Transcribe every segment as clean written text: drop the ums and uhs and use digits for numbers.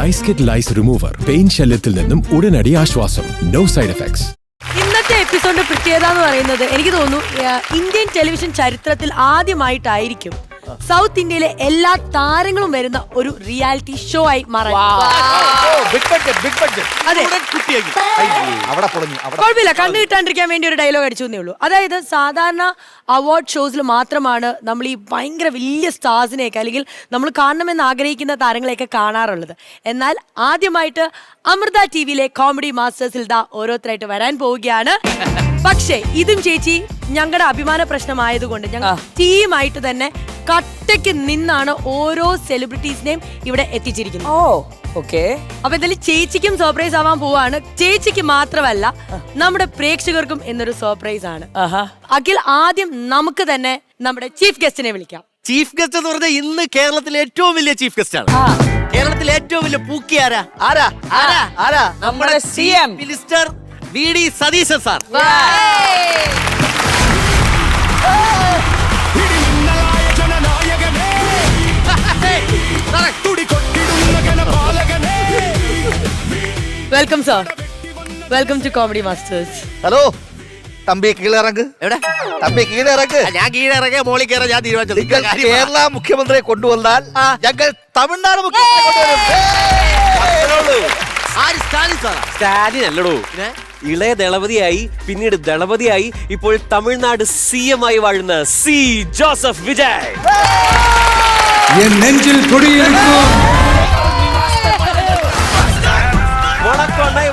Lies kit lice remover pain ശല്യത്തിൽ നിന്നും ഉടനടി ആശ്വാസം. No side effects. ഇന്നത്തെ എപ്പിസോഡിന്റെ പ്രത്യേകത എന്ന് പറയുന്നത് എനിക്ക് തോന്നുന്നു ഇന്ത്യൻ ടെലിവിഷൻ ചരിത്രത്തിൽ ആദ്യമായിട്ടായിരിക്കും സൗത്ത് ഇന്ത്യയിലെ എല്ലാ താരങ്ങളും വരുന്ന ഒരു റിയാലിറ്റി ഷോ ആയി മാറാൻ. കുഴപ്പമില്ല, കണ്ടു കിട്ടാണ്ടിരിക്കാൻ വേണ്ടി ഒരു ഡയലോഗ് അടിച്ചു എന്നേ ഉള്ളൂ. അതായത് സാധാരണ അവാർഡ് ഷോസിൽ മാത്രമാണ് നമ്മൾ ഈ ഭയങ്കര വലിയ സ്റ്റാർസിനെയൊക്കെ അല്ലെങ്കിൽ നമ്മൾ കാണണമെന്ന് ആഗ്രഹിക്കുന്ന താരങ്ങളെയൊക്കെ കാണാറുള്ളത്. എന്നാൽ ആദ്യമായിട്ട് അമൃത ടിവിയിലെ കോമഡി മാസ്റ്റേഴ്സിൽ ഓരോരുത്തരായിട്ട് വരാൻ പോവുകയാണ്. പക്ഷേ ഇതും ചേച്ചി ഞങ്ങളുടെ അഭിമാന പ്രശ്നമായതുകൊണ്ട് ഞങ്ങൾ ടീമായിട്ട് തന്നെ കട്ടയ്ക്ക് നിന്നാണ് ഓരോ സെലിബ്രിറ്റീസിനെയും ഇവിടെ എത്തിച്ചിരിക്കുന്നത്. അപ്പൊ എന്തായാലും ചേച്ചിക്കും സർപ്രൈസ് ആവാൻ പോവാണ്. ചേച്ചിക്ക് മാത്രമല്ല നമ്മുടെ പ്രേക്ഷകർക്കും എന്നൊരു സർപ്രൈസ് ആണ്. അഖിൽ, ആദ്യം നമുക്ക് തന്നെ നമ്മുടെ ചീഫ് ഗസ്റ്റിനെ വിളിക്കാം. ചീഫ് ഗസ്റ്റ് എന്ന് പറഞ്ഞാൽ ഇന്ന് കേരളത്തിലെ ഏറ്റവും വലിയ ചീഫ് ഗസ്റ്റ് ആണ്. കേരളത്തിലെ ഏറ്റവും വലിയ പൂക്കി ആരാ? നമ്മുടെ CM minister VD Satheesan sir. Welcome sir, welcome to comedy masters. Hello Thampi, കീഴിറങ്ങ്. എവിടെ തമ്പി? കീഴിറങ്ങ്. ഞാൻ കീഴിറങ്ങിയ മോളിൽ കയറാൻ ഞാൻ തീരുമാനിച്ചത്. കേരള മുഖ്യമന്ത്രിയെ കൊണ്ടുവന്നാൽ ഞങ്ങൾ തമിഴ്നാട് മുഖ്യമന്ത്രിയെ കൊണ്ടുവരും. സ്റ്റാലിൻ അല്ലടോ, ഇളയ ദളപതിയായി പിന്നീട് ദളപതിയായി ഇപ്പോൾ തമിഴ്നാട് CM ആയി വാഴുന്ന C. ജോസഫ് വിജയ്.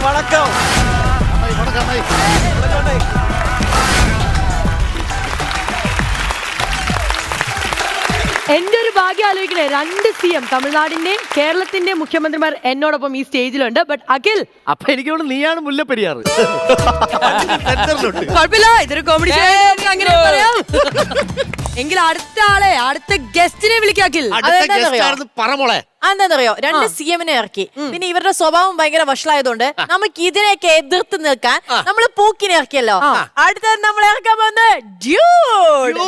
വണക്കം. എന്റെ ഒരു ഭാഗ്യം ആലോചിക്കണേ, 2 CM തമിഴ്നാടിന്റെയും കേരളത്തിന്റെയും മുഖ്യമന്ത്രിമാർ എന്നോടൊപ്പം ഈ സ്റ്റേജിലുണ്ട്. ബട്ട് അഖിൽ, അപ്പൊ എനിക്ക് തോന്നുന്നു നീയാണ് മുല്ലപ്പെരിയാറ്. കുഴപ്പമില്ല, ഇതൊരു കോമഡി ഷോ അങ്ങനെ പറയാം. എങ്കിൽ അടുത്ത ഗസ്റ്റിനെ വിളിക്കാം അഖിൽ. പറമോളെ അതെന്താറിയോ, 2 CM-നെ ഇറക്കി. പിന്നെ ഇവരുടെ സ്വഭാവം ഭയങ്കര വഷളായതുകൊണ്ട് നമുക്ക് ഇതിനെയൊക്കെ എതിർത്ത് നിൽക്കാൻ നമ്മൾ പൂക്കിനെ ഇറക്കിയല്ലോ. അടുത്തത് നമ്മൾ ഇറക്കാൻ പോകുന്നത് ഡ്യൂഡ്.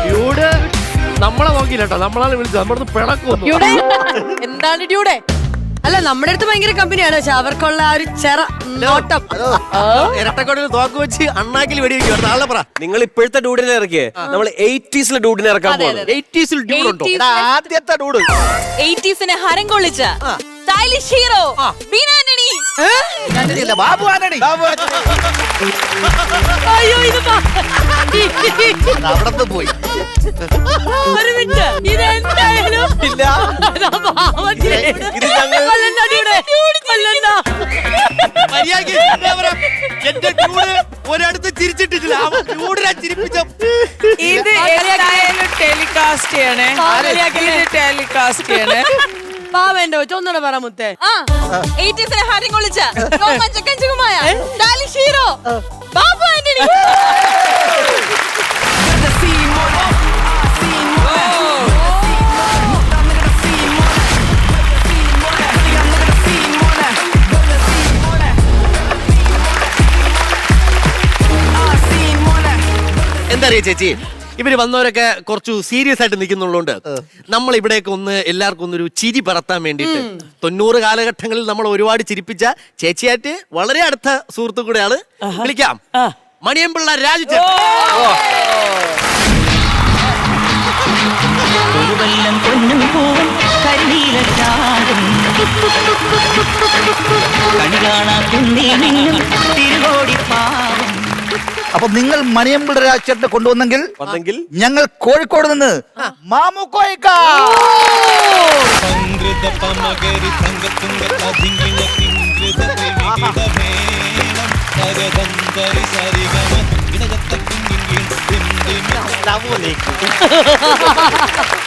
ഡ്യൂഡ് നമ്മളെ നോക്കിയില്ലോ, നമ്മളാണ് വിളിച്ചത്. നമ്മളത് പിണക്കുന്നു. എന്താണ് ഡ്യൂഡേ? അല്ല, നമ്മുടെ അടുത്ത് ഭയങ്കര കമ്പനിയാണ്, പക്ഷെ അവർക്കുള്ള ആ ഒരു ചെറ നോട്ടം. ഇരട്ടക്കോടിൽ തോക്ക് വെച്ച് അണ്ണാക്കിൽ വെടിവെക്കും. നാളെ പറ, നിങ്ങൾ ഇപ്പോഴത്തെ ഡൂഡിനെ ഇറക്കിയേ, നമ്മൾ 80s ഡൂഡിനെ ഇറക്കാൻ പോകുന്നത്. 80s ഡ്യൂഡുണ്ടോ? ആദ്യത്തെ ഡൂഡ് 80s-നെ ഹരം കൊള്ളിച്ച സ്റ്റൈലിഷ് ഹീറോ ബീനാന്റണി. ബാബു ആന്റണി. അയ്യോ, ഇത് അവിടെ പോയി. ഒരു മിനിറ്റ്, ഇതെന്തായാലും ഇല്ല, ഇത് ഞങ്ങൾ എന്റെ ഡ്യൂഡ് ഒരിടത്ത് ചിരിച്ചിട്ടില്ല. ഡ്യൂഡിനെ ചിരിപ്പിച്ച ഇത് എന്തായാലും ടെലികാസ്റ്റ് ചെയ്യണേ. ടെലികാസ്റ്റ് ചെയ്യണേ. പാവേണ്ടോ ഒന്നുകൂടെ പറ മുത്തേ. 80s-നെ ഹരം കൊള്ളിച്ച രോമാഞ്ചകഞ്ചുമായ സ്റ്റൈലിഷ് ഹീറോ ബാബു ആന്റണി. എന്താ അറിയാ ചേച്ചി, ഇവര് വന്നവരൊക്കെ കുറച്ചു സീരിയസ് ആയിട്ട് നിൽക്കുന്നുള്ളതുകൊണ്ട് നമ്മൾ ഇവിടെയൊക്കെ ഒന്ന് എല്ലാവർക്കും ഒന്നൊരു ചിരി പറത്താൻ വേണ്ടിയിട്ട് 90 കാലഘട്ടങ്ങളിൽ നമ്മൾ ഒരുപാട് ചിരിപ്പിച്ച ചേച്ചിയായിട്ട് വളരെ അടുത്ത സുഹൃത്തു കൂടെയാണ്. വിളിക്കാം, മണിയമ്പിള്ള രാജു. അപ്പൊ നിങ്ങൾ മണിയമ്പിള്ള രാജേട്ടനെ കൊണ്ടുവന്നെങ്കിൽ ഞങ്ങൾ കോഴിക്കോട് നിന്ന് മാമുക്കോയ്ക്ക.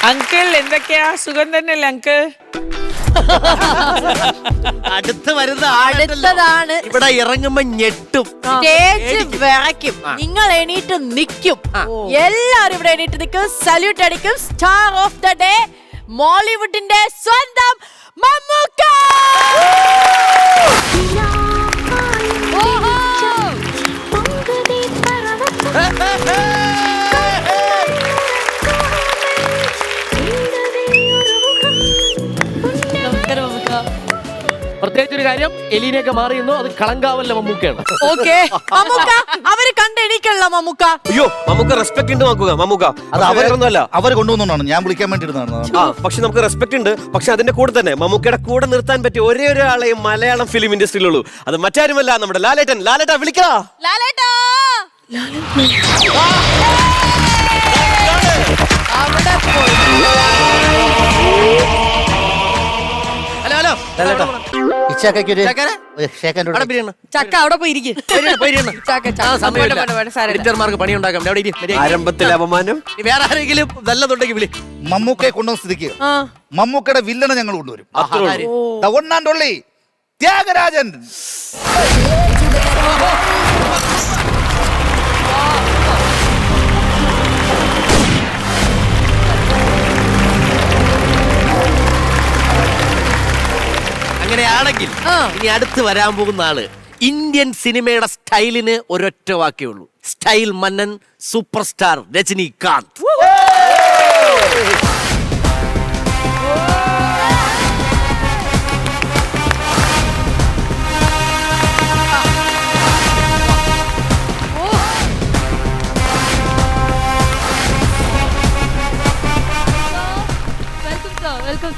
അങ്കിൾ എന്തൊക്കെയാ, സുഖം തന്നെയല്ലേ അങ്കിൾ? അടുത്തതാണ് ഇവിടെ ഇറങ്ങുമ്പോ ഞെട്ടും, സ്റ്റേജ് വിറയ്ക്കും, നിങ്ങൾ എണീറ്റ് നിൽക്കും, എല്ലാരും ഇവിടെ എണീറ്റ് നിൽക്കും, സല്യൂട്ട് അടിക്കും. സ്റ്റാർ ഓഫ് ദ ഡേ, മോളിവുഡിന്റെ സ്വന്തം മമ്മൂക്ക. ശേഷം എലീനയൊക്കെ മാറിയെന്നോ അത് കളങ്കാവല്ല മമ്മൂക്കയാണ്. ഓക്കെ. മമ്മൂക്ക അവര് കണ്ട് എണീക്കല്ല മമ്മൂക്ക. അയ്യോ നമുക്ക് റെസ്പെക്ട് ഉണ്ട് നോക്കുക മമ്മൂക്ക. അത് അവരൊന്നുമല്ല. അവർ കൊണ്ടുവന്നതാണ്, ഞാൻ വിളിക്കാൻ വേണ്ടി ഇരുന്നതാണ്. പക്ഷെ നമുക്ക് റെസ്പെക്ട് ഉണ്ട്. പക്ഷെ അതിന്റെ കൂടെ തന്നെ മമ്മൂക്കയുടെ കൂടെ നിർത്താൻ പറ്റിയ ഒരേ ഒരാളെ മലയാളം ഫിലിം ഇൻഡസ്ട്രിയിലുള്ളൂ. അത് മറ്റാരുമല്ല, നമ്മുടെ ലാലേട്ടൻ. ലാലേട്ടാ വിളിക്കാ. ലാലേട്ടാ അവിടെ പോയി. ഹലോ ഹലോ ഇച്ചാക്കൊരു ചക്കര? അവിടെ ബിരിയാണി. ചക്ക അവിടെ പോയി ഇരിക്കും. എഡിറ്റർമാർക്ക് പണി ഉണ്ടാക്കാം. അവിടെ ഇരി. മര്യാദയ്ക്ക്. ആരംഭത്തിൽ അപമാനം. ഇനി വേറെ ആരെങ്കിലും നല്ലതുണ്ടെങ്കിൽ വിളി. മമ്മൂക്കയെ കൊണ്ടുവന്ന സ്ഥിതിക്ക് ആ. മമ്മൂക്കയുടെ വില്ലനെ ഞങ്ങൾ കൊണ്ടുവരും. അത്രേ ഉള്ളൂ. The one and only Thyagarajan. അങ്ങനെയാണെങ്കിൽ ഇനി അടുത്ത് വരാൻ പോകുന്ന ആള് ഇന്ത്യൻ സിനിമയുടെ സ്റ്റൈലിന് ഒരൊറ്റ വാക്കേ ഉള്ളൂ. സ്റ്റൈൽ മന്നൻ super star Rajinikanth.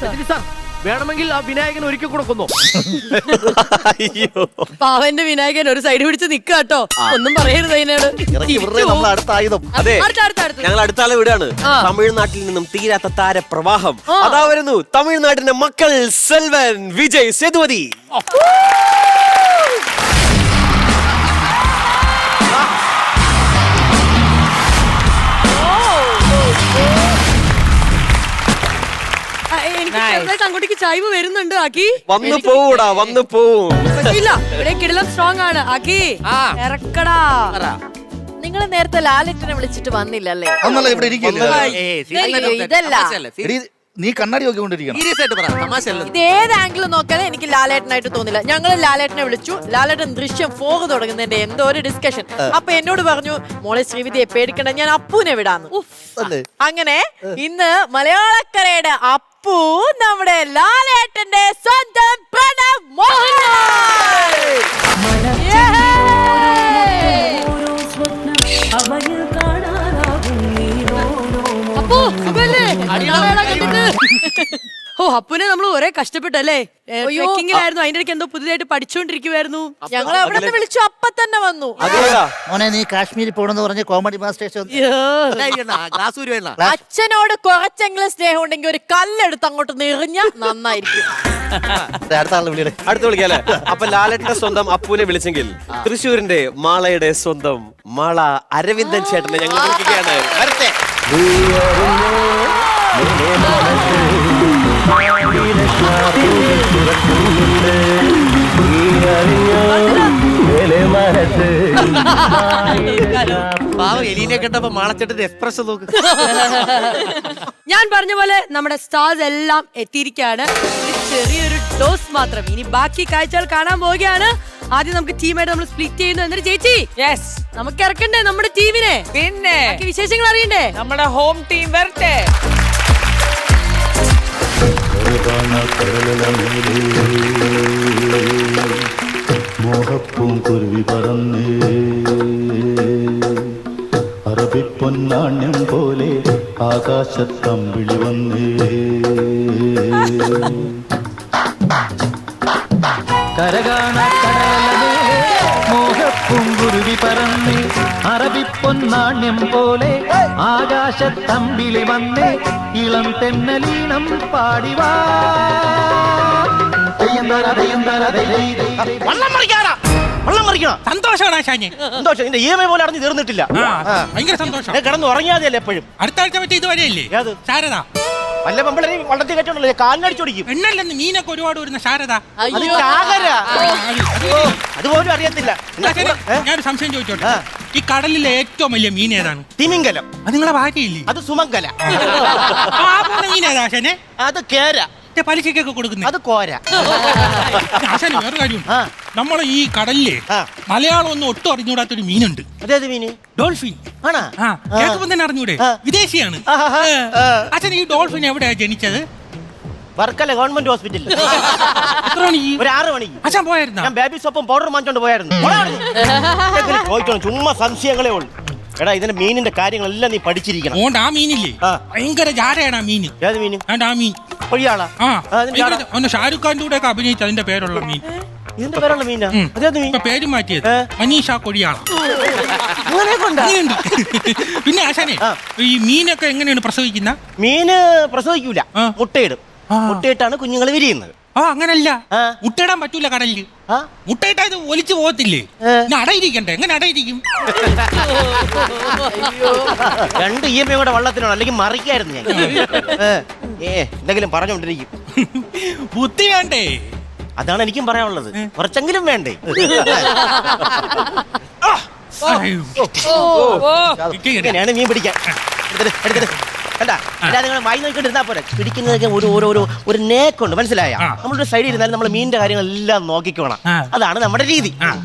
Rajini sir, വേണമെങ്കിൽ ആ വിനായകൻ ഒരിക്കൽ കൂടെ കൊന്നോ. അയ്യോ പാവന്റെ വിനായകൻ ഒരു സൈഡ് പിടിച്ച് നിക്ക കേട്ടോ. ഒന്നും പറയരുത് അതിനോട്. ഇറക്കി വിടുന്നത് നമ്മളെ അടുത്ത ആയുധം. അതെ, അടുത്ത ഞങ്ങൾ അടുത്ത ആളെ വിടാണ്. തമിഴ്നാട്ടിൽ നിന്നും തീരാത്ത താരപ്രവാഹം അതാ വരുന്നു. തമിഴ്നാടിന്റെ മക്കൾ സെൽവൻ വിജയ് സേതുപതി. എനിക്ക് ചെറുതായിട്ട് അങ്ങോട്ടേക്ക് ചായ്വ് വരുന്നുണ്ട് ആക്കി. വന്നു പോവൂടാ, വന്നു പോവും. പറ്റില്ല, ഇവിടെ കിടിലം സ്ട്രോങ് ആണ് ആക്കി. ഇറക്കടാ. നിങ്ങൾ നേരത്തെ ലാലേട്ടനെ വിളിച്ചിട്ട് വന്നില്ലല്ലേ? അന്നല്ല ഇവിടെ ഇരിക്കില്ല. ഇതല്ല. നീ കണ്ണാടി നോക്കിക്കൊണ്ടിരിക്കണം. സീരിയസ് ആയിട്ട് പറ, തമാശ അല്ല. ഇത് ഏത് ആംഗിൾ നോക്കിയാലും എനിക്ക് ലാലേട്ടനായിട്ട് തോന്നില്ല. ഞങ്ങൾ ലാലേട്ടനെ വിളിച്ചു. ലാലേട്ടൻ ദൃശ്യം 4 തുടങ്ങുന്നതിന്റെ എന്തോ ഒരു ഡിസ്കഷൻ. അപ്പൊ എന്നോട് പറഞ്ഞു, മോളെ ശ്രീവിദ്യയെ പേടിക്കണ്ട, ഞാൻ അപ്പുവിനെ വിടാന്ന്. അങ്ങനെ ഇന്ന് മലയാളക്കരയുടെ അപ്പു നമ്മുടെ ലാലേട്ടന്റെ സ്വന്തം പ്രണവ് മോഹൻലാൽ. അപ്പു സുഖല്ലേ? അടിയാളാ കണ്ടിട്ട്. ഓ, അപ്പുനെ നമ്മൾ ഒരേ കഷ്ടപ്പെട്ടല്ലേ. ട്രെക്കിങ്ങിലായിരുന്നു, അതിന്റെ ഇടയ്ക്ക് എന്തോ പുതിയതായിട്ട് പഠിച്ചുകൊണ്ടിരിക്കുവായിരുന്നു. ഞങ്ങൾ അവിടെ നിന്ന് വിളിച്ചു, അപ്പ തന്നെ വന്നു. മോനെ നീ കാശ്മീരിൽ പോണെന്ന് പറഞ്ഞ് കോമഡി മാസ്റ്റേഴ്സ് അച്ഛനോട് കുറച്ചെങ്കിലും സ്നേഹം ഉണ്ടെങ്കിൽ ഒരു കല്ലെടുത്ത് അങ്ങോട്ട് നിറഞ്ഞ നന്നായിരിക്കും. അടുത്ത ആളെ വിളിയുടെ. അടുത്ത് വിളിക്കാല്ലേ? അപ്പൊ ലാലേട്ടന്റെ സ്വന്തം അപ്പുവിനെ വിളിച്ചെങ്കിൽ തൃശ്ശൂരിന്റെ മാളയുടെ സ്വന്തം മാള അരവിന്ദൻ ചേട്ടനെ ഞങ്ങൾ വിളിക്കുകയാണ്. വരട്ടെ. പാവം എലീനെ കണ്ടപ്പോ മാളച്ചേട്ടന്റെ എക്സ്പ്രഷൻ നോക്ക്. ഞാൻ പറഞ്ഞ പോലെ നമ്മുടെ സ്റ്റാർസ് എല്ലാം എത്തിയിരിക്കുകയാണ്. ചെറിയൊരു ഡോസ് മാത്രം. ഇനി ബാക്കി കാഴ്ചകൾ കാണാൻ പോവുകയാണ്. ആദ്യം നമുക്ക് ടീമായിട്ട് നമ്മൾ സ്പ്ലിറ്റ് ചെയ്യുന്നു. എന്നിട്ട് ചേച്ചി, യെസ്, നമുക്ക് ഇറക്കണ്ടേ നമ്മുടെ ടീമിനെ? പിന്നെ വിശേഷങ്ങൾ അറിയണ്ടേ? നമ്മുടെ ഹോം ടീം വരട്ടെ. മോഹപ്പൂങ്കുരുവി പറന്നേ അറബിപ്പൊന്നാണ്യം പോലെ ആകാശത്തമ്പിളി വന്നേ കരകാണക്കടലേ മോഹപ്പൂങ്കുരുവി പറന്നേ അറബിപ്പൊന്നാണ്യം പോലെ ആകാശത്തമ്പിളി വന്നേ ഇളം തെന്നലീണം പാടിവാ. സന്തോഷം നിന്റെ EMI പോലെ അടഞ്ഞു തീർന്നിട്ടില്ല. ഭയങ്കര സന്തോഷം. കിടന്ന് ഉറങ്ങിയാതെയല്ലേ എപ്പോഴും. അടുത്ത ആഴ്ച പറ്റി ഇതുവരെയല്ലേ ശാരദ വല്ല പെമ്പിളി വള്ളത്തിൽ കെട്ടുണ്ടല്ലോ, കാലിനടിച്ചോടിക്കും. എണ്ണല്ലെന്ന് മീനൊക്കെ ഒരുപാട് വരുന്ന ശാരദ. അതുപോലും അറിയത്തില്ല. ഞാനൊരു സംശയം ചോദിച്ചോട്ടെ, ഈ കടലിലെ ഏറ്റവും വലിയ മീൻ ഏതാണ്? തിമിംഗലം. അത് നിങ്ങളെ ഭാര്യയില്ലേ? അത് സുമംഗല. മീൻ ഏതാ ആശാനെ? അത് കേര. പലിശക്കൊക്കെ കൊടുക്കുന്നത് അത് കോര. ആശാന് വേറെ കാര്യം, നമ്മളെ ഈ കടലിലെ മലയാളം ഒന്നും ഒട്ടും അറിഞ്ഞൂടാത്തൊരു മീനുണ്ട്. അതേത് മീന്? ഡോൾഫിൻ. ആണോ? കേൾക്കുമ്പോ തന്നെ അറിഞ്ഞൂടെ? വിദേശിയാണ്. അച്ഛൻ ഈ ഡോൾഫിൻ എവിടെയാ ജനിച്ചത്? വർക്കല ഗവൺമെന്റ് ഹോസ്പിറ്റലിൽ എത്ര മണിക്ക് ഒരു 6 മണിക്ക് ആശാൻ പോയായിരുന്നാ? ഞാൻ ബേബി സോപ്പും പൗഡറും വാങ്ങിച്ചോണ്ട് പോയായിരുന്നു. ചോദിച്ചോളൂ, ചുമ്മാ സംശയങ്ങളേ ഉള്ളൂ. എടാ ഇതിന്റെ മീനിന്റെ കാര്യങ്ങളെല്ലാം നീ പഠിച്ചിരിക്കണം. ഓണ്ട് ആ മീനില്ലേ ആ. ഭയങ്കര ജാടയാണ് ആ മീന്. ഏത് മീന്? ആണ്ട് ആ മീൻ ഒഴിയാളാ? ആ അതിന്റെ ഭയങ്കര- ഒന്ന് ഷാരൂഖ് ഖാന്റെ കൂടെ ഒക്കെ അഭിനയിച്ച അതിന്റെ പേരുള്ള മീൻ. ഇതിന്റെ പേരുള്ള മീനാ? അതേത് മീൻ? ഇപ്പൊ പേര് മാറ്റിയത് മനീഷ കൊടിയാള. അങ്ങനെയൊക്കെ ഉണ്ടാ? അങ്ങനെയുണ്ട്. പിന്നെ ആശാനെ ഈ മീനൊക്കെ എങ്ങനെയാണ് പ്രസവിക്കുന്ന? മീന് പ്രസവിക്കൂല, ആ. മുട്ടയിടും. ആ. മുട്ടയിട്ടാണ് കുഞ്ഞുങ്ങൾ വിരിയുന്നത്. ആ അങ്ങനല്ല, ആ. മുട്ടയിടാൻ പറ്റൂല കടലില്. ആ? മുട്ടയിട്ടാ ഇത് ഒലിച്ചു പോകത്തില്ലേ? പിന്നെ അടയിരിക്കണ്ടേ? എങ്ങനെ അടയിരിക്കും? 2 EMI കൂടെ വള്ളത്തിനാണ്, അല്ലെങ്കിൽ മറിക്കായിരുന്നു ഞാൻ. എന്തെങ്കിലും പറഞ്ഞോണ്ടിരിക്കും. ബുദ്ധി വേണ്ടേ? അതാണ് എനിക്കും പറയാനുള്ളത്. കുറച്ചെങ്കിലും വേണ്ടേ? അയ്യോ. ഇക്ക് ഇട്. ഇങ്ങനെയാണ് മീൻ പിടിക്കാൻ. എടുത്തിട്ട് കണ്ടാ, അല്ലാതെ നിങ്ങൾ വായി നോക്കിക്കൊണ്ടിരുന്നാ പോരെ. പിടിക്കുന്നതൊക്കെ ഒരു നേക്കുണ്ട്, മനസ്സിലായ? ആ. നമ്മളൊരു സൈഡിൽ ഇരുന്നാലും നമ്മൾ മീനിന്റെ കാര്യങ്ങളെല്ലാം നോക്കിക്കോണം. ആ. അതാണ് നമ്മുടെ രീതി.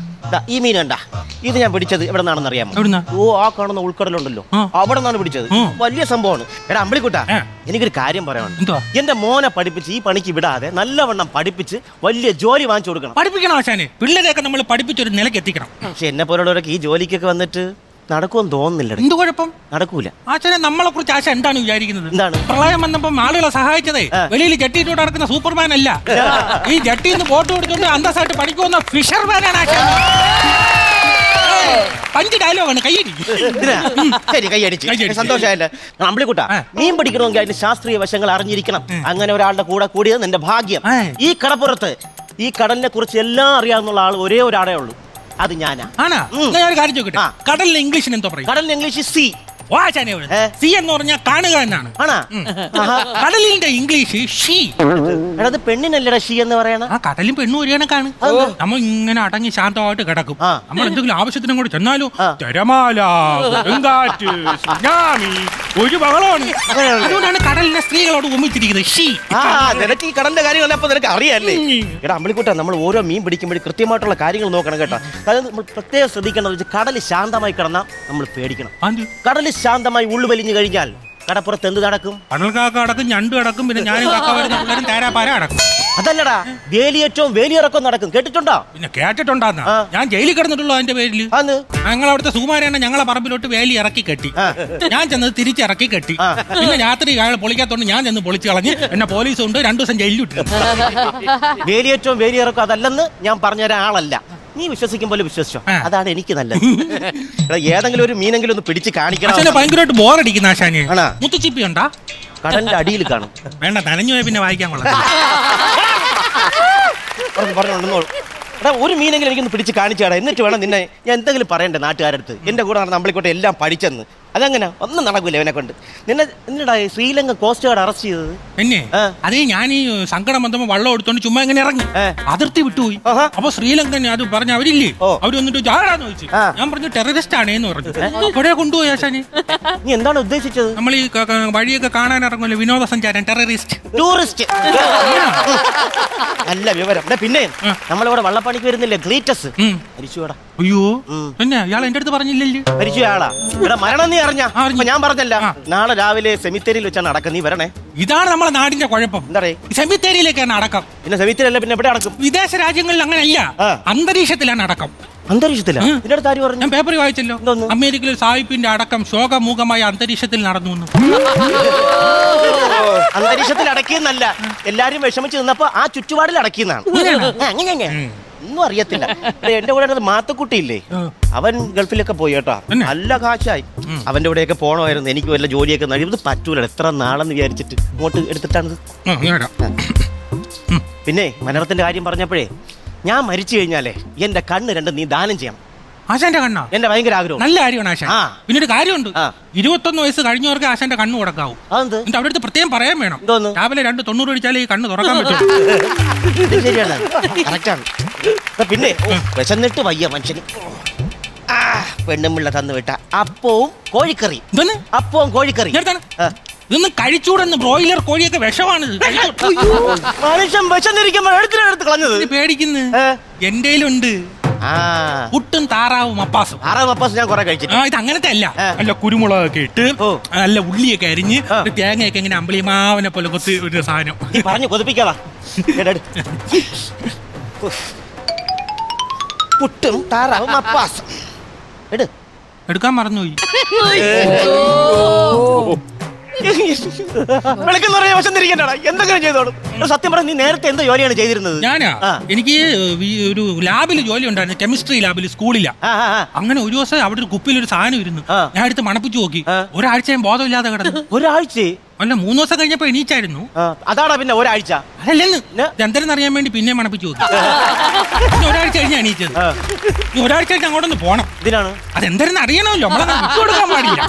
ദാ, ഈ മീൻ കണ്ടാ, ഇത് ഞാൻ പിടിച്ചത് എവിടെ നിന്നാണെന്ന് അറിയാമോ? എവിടുന്നാ? ആ കാണുന്ന ഉൾക്കടലുണ്ടല്ലോ, ആ. അവിടെ നിന്നാണ് പിടിച്ചത്. വലിയ സംഭവമാണ്. എടാ അമ്പിളിക്കുട്ടാ, ആ. എനിക്കൊരു കാര്യം പറയാനുണ്ട്. എന്തുവാ? എന്റെ മോനെ പഠിപ്പിച്ച് ഈ പണിക്ക് വിടാതെ നല്ലവണ്ണം പഠിപ്പിച്ച് വലിയ ജോലി വാങ്ങിച്ചു കൊടുക്കണം. പഠിപ്പിക്കണം ആശാനെ. പിള്ളേരെയൊക്കെ നമ്മൾ പഠിപ്പിച്ചൊരു നിലയ്ക്ക് എത്തിക്കണം. പക്ഷെ എന്നെ പോലുള്ളവരൊക്കെ ഈ ജോലിക്കൊക്കെ വന്നിട്ട് നടക്കുമെന്ന് തോന്നുന്നില്ല. എന്ത് കുഴപ്പം? നടക്കൂല. ആശാനെ നമ്മളെ കുറിച്ച് ആശ എന്താണ് വിചാരിക്കുന്നത്? എന്താണ്? പ്രളയം വന്നപ്പം ആളുകളെ സഹായിച്ചതേ വെളിയിൽ ജട്ടിയിട്ടോട്ട് നടക്കുന്ന സൂപ്പർമാൻ അല്ല. ഈ ജട്ടിയിൽ നിന്ന് ബോട്ട് കൊടുത്തോണ്ട് അന്തസ്സായിട്ട് പഠിക്കുന്ന ഫിഷർമാനാണ് ആശാൻ. 5 ഡയലോഗാണ്. കയ്യടി. ശരി, കൈയടിച്ച് സന്തോഷമായല്ലേ? അമ്പിളിക്കുട്ടാ, മീൻ പിടിക്കണമെങ്കിൽ അതിന്റെ ശാസ്ത്രീയ വശങ്ങൾ അറിഞ്ഞിരിക്കണം. അങ്ങനെ ഒരാളുടെ കൂടെ കൂടിയത് നിന്റെ ഭാഗ്യം. ഈ കടപ്പുറത്ത് ഈ കടലിനെ കുറിച്ച് എല്ലാം അറിയാവുന്ന ആൾ ഒരേ ഒരാളേ ഉള്ളൂ, അത് ഞാനാ. ആണാ? ഞാൻ ഒരു കാര്യം ചോദിക്കട്ടെ, കടലിലെ ഇംഗ്ലീഷിന് എന്തോ പറയും? കടലിന് ഇംഗ്ലീഷ് സീ. സി എന്ന് പറഞ്ഞാൽ കാണുക എന്നാണ്. ആണാ? കടലിന്റെ ഇംഗ്ലീഷ് ഷീ. എടാ, അത് പെണ്ണിനല്ലടാ ഷീ എന്ന് പറയണ. ആ കടലും പെണ്ണും ഒരു കണക്കാണ്. നമ്മൾ ഇങ്ങനെ അടങ്ങി ശാന്തമായിട്ട് കിടക്കും. നമ്മൾ എന്തെങ്കിലും ആവശ്യത്തിനും കൂടി ചെന്നാലും തിരമാല, കൊടുങ്കാറ്റ്, സുനാമി, ഒരു ബഹളമാണ്. അതുകൊണ്ടാണ് കടലിനെ സ്ത്രീകളോട് ഒന്നിച്ചിരിക്കുന്നത് ഷീ. നിനക്ക് ഈ കടലിന്റെ കാര്യങ്ങൾ അപ്പൊ നിനക്ക് അറിയാല്ലേ? എടാ അമ്പിളിക്കുട്ടാ, നമ്മൾ ഓരോ മീൻ പിടിക്കുമ്പോഴും കൃത്യമായിട്ടുള്ള കാര്യങ്ങൾ നോക്കണം കേട്ടോ. അതായത് നമ്മൾ പ്രത്യേകം ശ്രദ്ധിക്കേണ്ടത്, കടൽ ശാന്തമായി കിടന്നാൽ നമ്മൾ പേടിക്കണം. കടൽ ശാന്തമായി ഉള്ളുവലിഞ്ഞു കഴിഞ്ഞാൽ കടപ്പുറത്ത് എന്ത് നടക്കും? കടൽക്കാക്ക അടക്കും, ഞണ്ട് അടക്കും, പിന്നെ ഞാനും കാക്ക വരുന്ന പിള്ളേരും തേരാപ്പാര അടക്കും. അതല്ലടാ, വേലിയേറ്റവും വേലിയിറക്കം നടക്കും. കേട്ടിട്ടുണ്ടോ? പിന്നെ കേട്ടിട്ടുണ്ടാന്ന ഞാൻ ജയിലിൽ കിടന്നിട്ടുള്ളൂ അതിന്റെ പേരില്. ഞങ്ങൾ അവിടുത്തെ സുകുമാരനെ ഞങ്ങളെ പറമ്പിലോട്ട് വേലി ഇറക്കി കെട്ടി. ഞാൻ ചെന്നത് തിരിച്ചിറക്കി കെട്ടി. പിന്നെ രാത്രി അയാൾ പൊളിക്കാത്തോണ്ട് ഞാൻ ചെന്ന് പൊളിച്ചു കളഞ്ഞ് എന്നെ പോലീസ് കൊണ്ട് 2 ദിവസം ജയിലിൽ ഇട്ടു. വേലിയേറ്റവും വേലിയിറക്കം അതല്ലെന്ന് ഞാൻ പറഞ്ഞുതരാൻ ആളല്ല. നീ വിശ്വസിക്കും പോലെ വിശ്വസിച്ചോ, അതാണ് എനിക്ക് നല്ലത്. ഏതെങ്കിലും ഒരു മീനെങ്കിലും ഒന്ന് പിടിച്ച് കാണിക്കണം. ഭയങ്കരമായിട്ട് ബോറടിക്കുന്ന ആശാന്. മുത്തുച്ചിപ്പി ഉണ്ടാ? കടലിന്റെ അടിയിൽ കാണും. വേണ്ട, നനഞ്ഞു പോയ പിന്നെ വായിക്കാൻ കൊള്ളാം. പറഞ്ഞോളൂ. എടാ, ഒരു മീനെങ്കിലും എനിക്കൊന്ന് പിടിച്ച് കാണിച്ചാടാ, എന്നിട്ട് വേണം നിന്നെ ഞാൻ എന്തെങ്കിലും പറയണ്ടേ നാട്ടുകാരുടെ അടുത്ത്. എന്റെ കൂടെ നടന്ന അമ്പിളിക്കോട്ടെ എല്ലാം പഠിച്ചെന്ന്. അതങ്ങനെ ഒന്നും നടക്കൂല ഇവനെ കൊണ്ട്. നിന്നെടാ ശ്രീലങ്ക കോസ്റ്റ് ഗാർഡ് അറസ്റ്റ് ചെയ്തത്? പിന്നെ അതേ ഞാൻ ഈ സങ്കടം വന്നപ്പോ വള്ളം എടുത്തോണ്ട് ചുമ്മാ ഇങ്ങനെ ഇറങ്ങി അതിർത്തി വിട്ടുപോയി. അപ്പൊ ശ്രീലങ്കൻ അത് പറഞ്ഞ അവരില്ലേ, അവര് വന്നിട്ട് ആരാന്ന് ചോദിച്ചു. ഞാൻ പറഞ്ഞു ടെററിസ്റ്റ് ആണേന്ന് പറഞ്ഞു. അവിടെ കൊണ്ടുപോയി ആശാന്. നീ എന്താണ് ഉദ്ദേശിച്ചത്? നമ്മൾ ഈ വഴിയൊക്കെ കാണാൻ ഇറങ്ങുമല്ലോ, വിനോദസഞ്ചാരം, ടെററിസ്റ്റ്, ടൂറിസ്റ്റ്. നല്ല വിവരം. പിന്നെ നമ്മളിവിടെ വള്ളപ്പണിക്ക് വരുന്നില്ലേ, ഗ്ലീറ്റസ് മരിച്ചുടാ. അയ്യോ, പിന്നെ ഇയാൾ എന്റെ അടുത്ത് പറഞ്ഞില്ലല്ലോ. മരിച്ചു ആളാ. ഇവിടെ മരണം നീ അറിഞ്ഞ? ഞാൻ പറഞ്ഞല്ല, നാളെ രാവിലെ സെമിത്തേരിയിൽ വെച്ചാണ് അടക്കം. നീ വരണേ. ഇതാണ് നമ്മളെ നാടിന്റെ കുഴപ്പം. എന്താ സെമിത്തേരിയിലേക്കാണ് അടക്കം. പിന്നെ സെമിത്തേരി അല്ല, പിന്നെ എവിടെ അടക്കം? വിദേശ രാജ്യങ്ങളിൽ അങ്ങനെയല്ല, അന്തരീക്ഷത്തിലാണ് അടക്കം. അന്തരീക്ഷത്തിലാ? ഇതിന്റെ അടുത്ത് ആര് പറഞ്ഞു? ഞാൻ പേപ്പറിൽ വായിച്ചല്ലോ, അമേരിക്കയിൽ സാഹിബിന്റെ അടക്കം ശോകമൂകമായ അന്തരീക്ഷത്തിൽ നടന്നു. അന്തരീക്ഷത്തിൽ അടക്കിയെന്നല്ല, എല്ലാരും വിഷമിച്ച് നിന്നപ്പോ ആ ചുറ്റുപാടിൽ അടക്കിയെന്നാണ്. അങ്ങനെ ഒന്നും അറിയത്തില്ല. എന്റെ കൂടെ മാത്തക്കുട്ടിയില്ലേ, അവൻ ഗൾഫിലൊക്കെ പോയി കേട്ടോ, നല്ല കാശായി. അവന്റെ കൂടെയൊക്കെ പോണമായിരുന്നു. എനിക്ക് വല്ല ജോലിയൊക്കെ ഇത് പറ്റൂല, എത്ര നാളെന്ന് വിചാരിച്ചിട്ട് ഇങ്ങോട്ട് എടുത്തിട്ടാണ്. പിന്നെ മനോരത്തിന്റെ കാര്യം പറഞ്ഞപ്പോഴേ, ഞാൻ മരിച്ചു കഴിഞ്ഞാലേ എന്റെ കണ്ണ് 2 നീ ദാനം ചെയ്യണം. ആശാന്റെ കണ്ണാ? എന്റെ ഭയങ്കര ആഗ്രഹം. നല്ല കാര്യമാണ് ആശാൻ. പിന്നെ ഒരു കാര്യമുണ്ട്, 21 വയസ്സ് കഴിഞ്ഞവർക്ക് ആശാന്റെ കണ്ണ് കൊടുക്കാവൂ. എന്നിട്ട് അവിടെ അടുത്ത് പ്രത്യേകം പറയാൻ വേണം, രാവിലെ 2 90 അടിച്ചാലേ ഈ കണ്ണ് തുറക്കാൻ പറ്റും. ശരിയാണ്, കറക്റ്റാണ്. പിന്നെ വിശന്നിട്ട് വയ്യ മനുഷ്യന്. പെണ്ണുമ്പിള്ള തന്നു വിട്ട അപ്പവും കോഴിക്കറി. അപ്പവും കോഴിക്കറി ഇതൊന്നും കഴിച്ചൂടെന്ന്. ബ്രോയിലർ കോഴിയൊക്കെ വിഷമാണ്. മനുഷ്യൻ വിശന്നിരിക്കുമ്പോൾ എടുത്ത് കളഞ്ഞത്. പേടിക്കുന്നു. എന്റെയിലുണ്ട്. പുട്ടും താറാവും അപ്പാസും. താറാവ് അപ്പാസ് ഞാൻ കുറെ കഴിച്ചിട്ട്. ഇത് അങ്ങനത്തെ അല്ല, നല്ല കുരുമുളകൊക്കെ ഇട്ട് നല്ല ഉള്ളിയൊക്കെ അരിഞ്ഞ് തേങ്ങയൊക്കെ ഇങ്ങനെ അമ്പിളിമാവനെ പോലെ കൊത്തി ഒരു സാധനം. നീ പറഞ്ഞു കൊതിപ്പിക്കാവാ. പുട്ടും താറാവും അപ്പാസും എടുക്കാൻ മറന്നുപോയി. വിളിക്കുന്ന വശം തിരിക്കണ്ടാ, എന്തെങ്കിലും ചെയ്തോളും. സത്യം പറഞ്ഞ നീ നേരത്തെ എന്തോ ജോലിയാണ് ചെയ്തിരുന്നത്? ഞാനാ, എനിക്ക് ഒരു ലാബിൽ ജോലി ഉണ്ടായിരുന്നു, കെമിസ്ട്രി ലാബിൽ, സ്കൂളിലാ. അങ്ങനെ ഒരു ദിവസം അവിടെ ഒരു കുപ്പിയിൽ ഒരു സാധനം ഇരുന്നു. ഞാൻ എടുത്ത് മണപ്പിച്ചു നോക്കി. ഒരാഴ്ച ഞാൻ ബോധമില്ലാതെ കിടന്നു. ഒരാഴ്ച? അല്ല, 3 ദിവസം കഴിഞ്ഞപ്പോ എണീച്ചായിരുന്നു. അതാടാ പിന്നെ ഒരാഴ്ച. അതല്ലെന്ന് എന്തെങ്കിലും അറിയാൻ വേണ്ടി പിന്നെ മണപ്പിച്ചു നോക്കി. പിന്നെ ഒരാഴ്ച കഴിഞ്ഞാ എണീച്ചത്. ഒരാഴ്ച കഴിഞ്ഞ് അങ്ങോട്ടൊന്ന് പോണം. ഇതിനാണ് അതെന്തെങ്കിലും അറിയണമല്ലോ, നമ്മളെ കൊടുക്കാൻ പാടില്ല.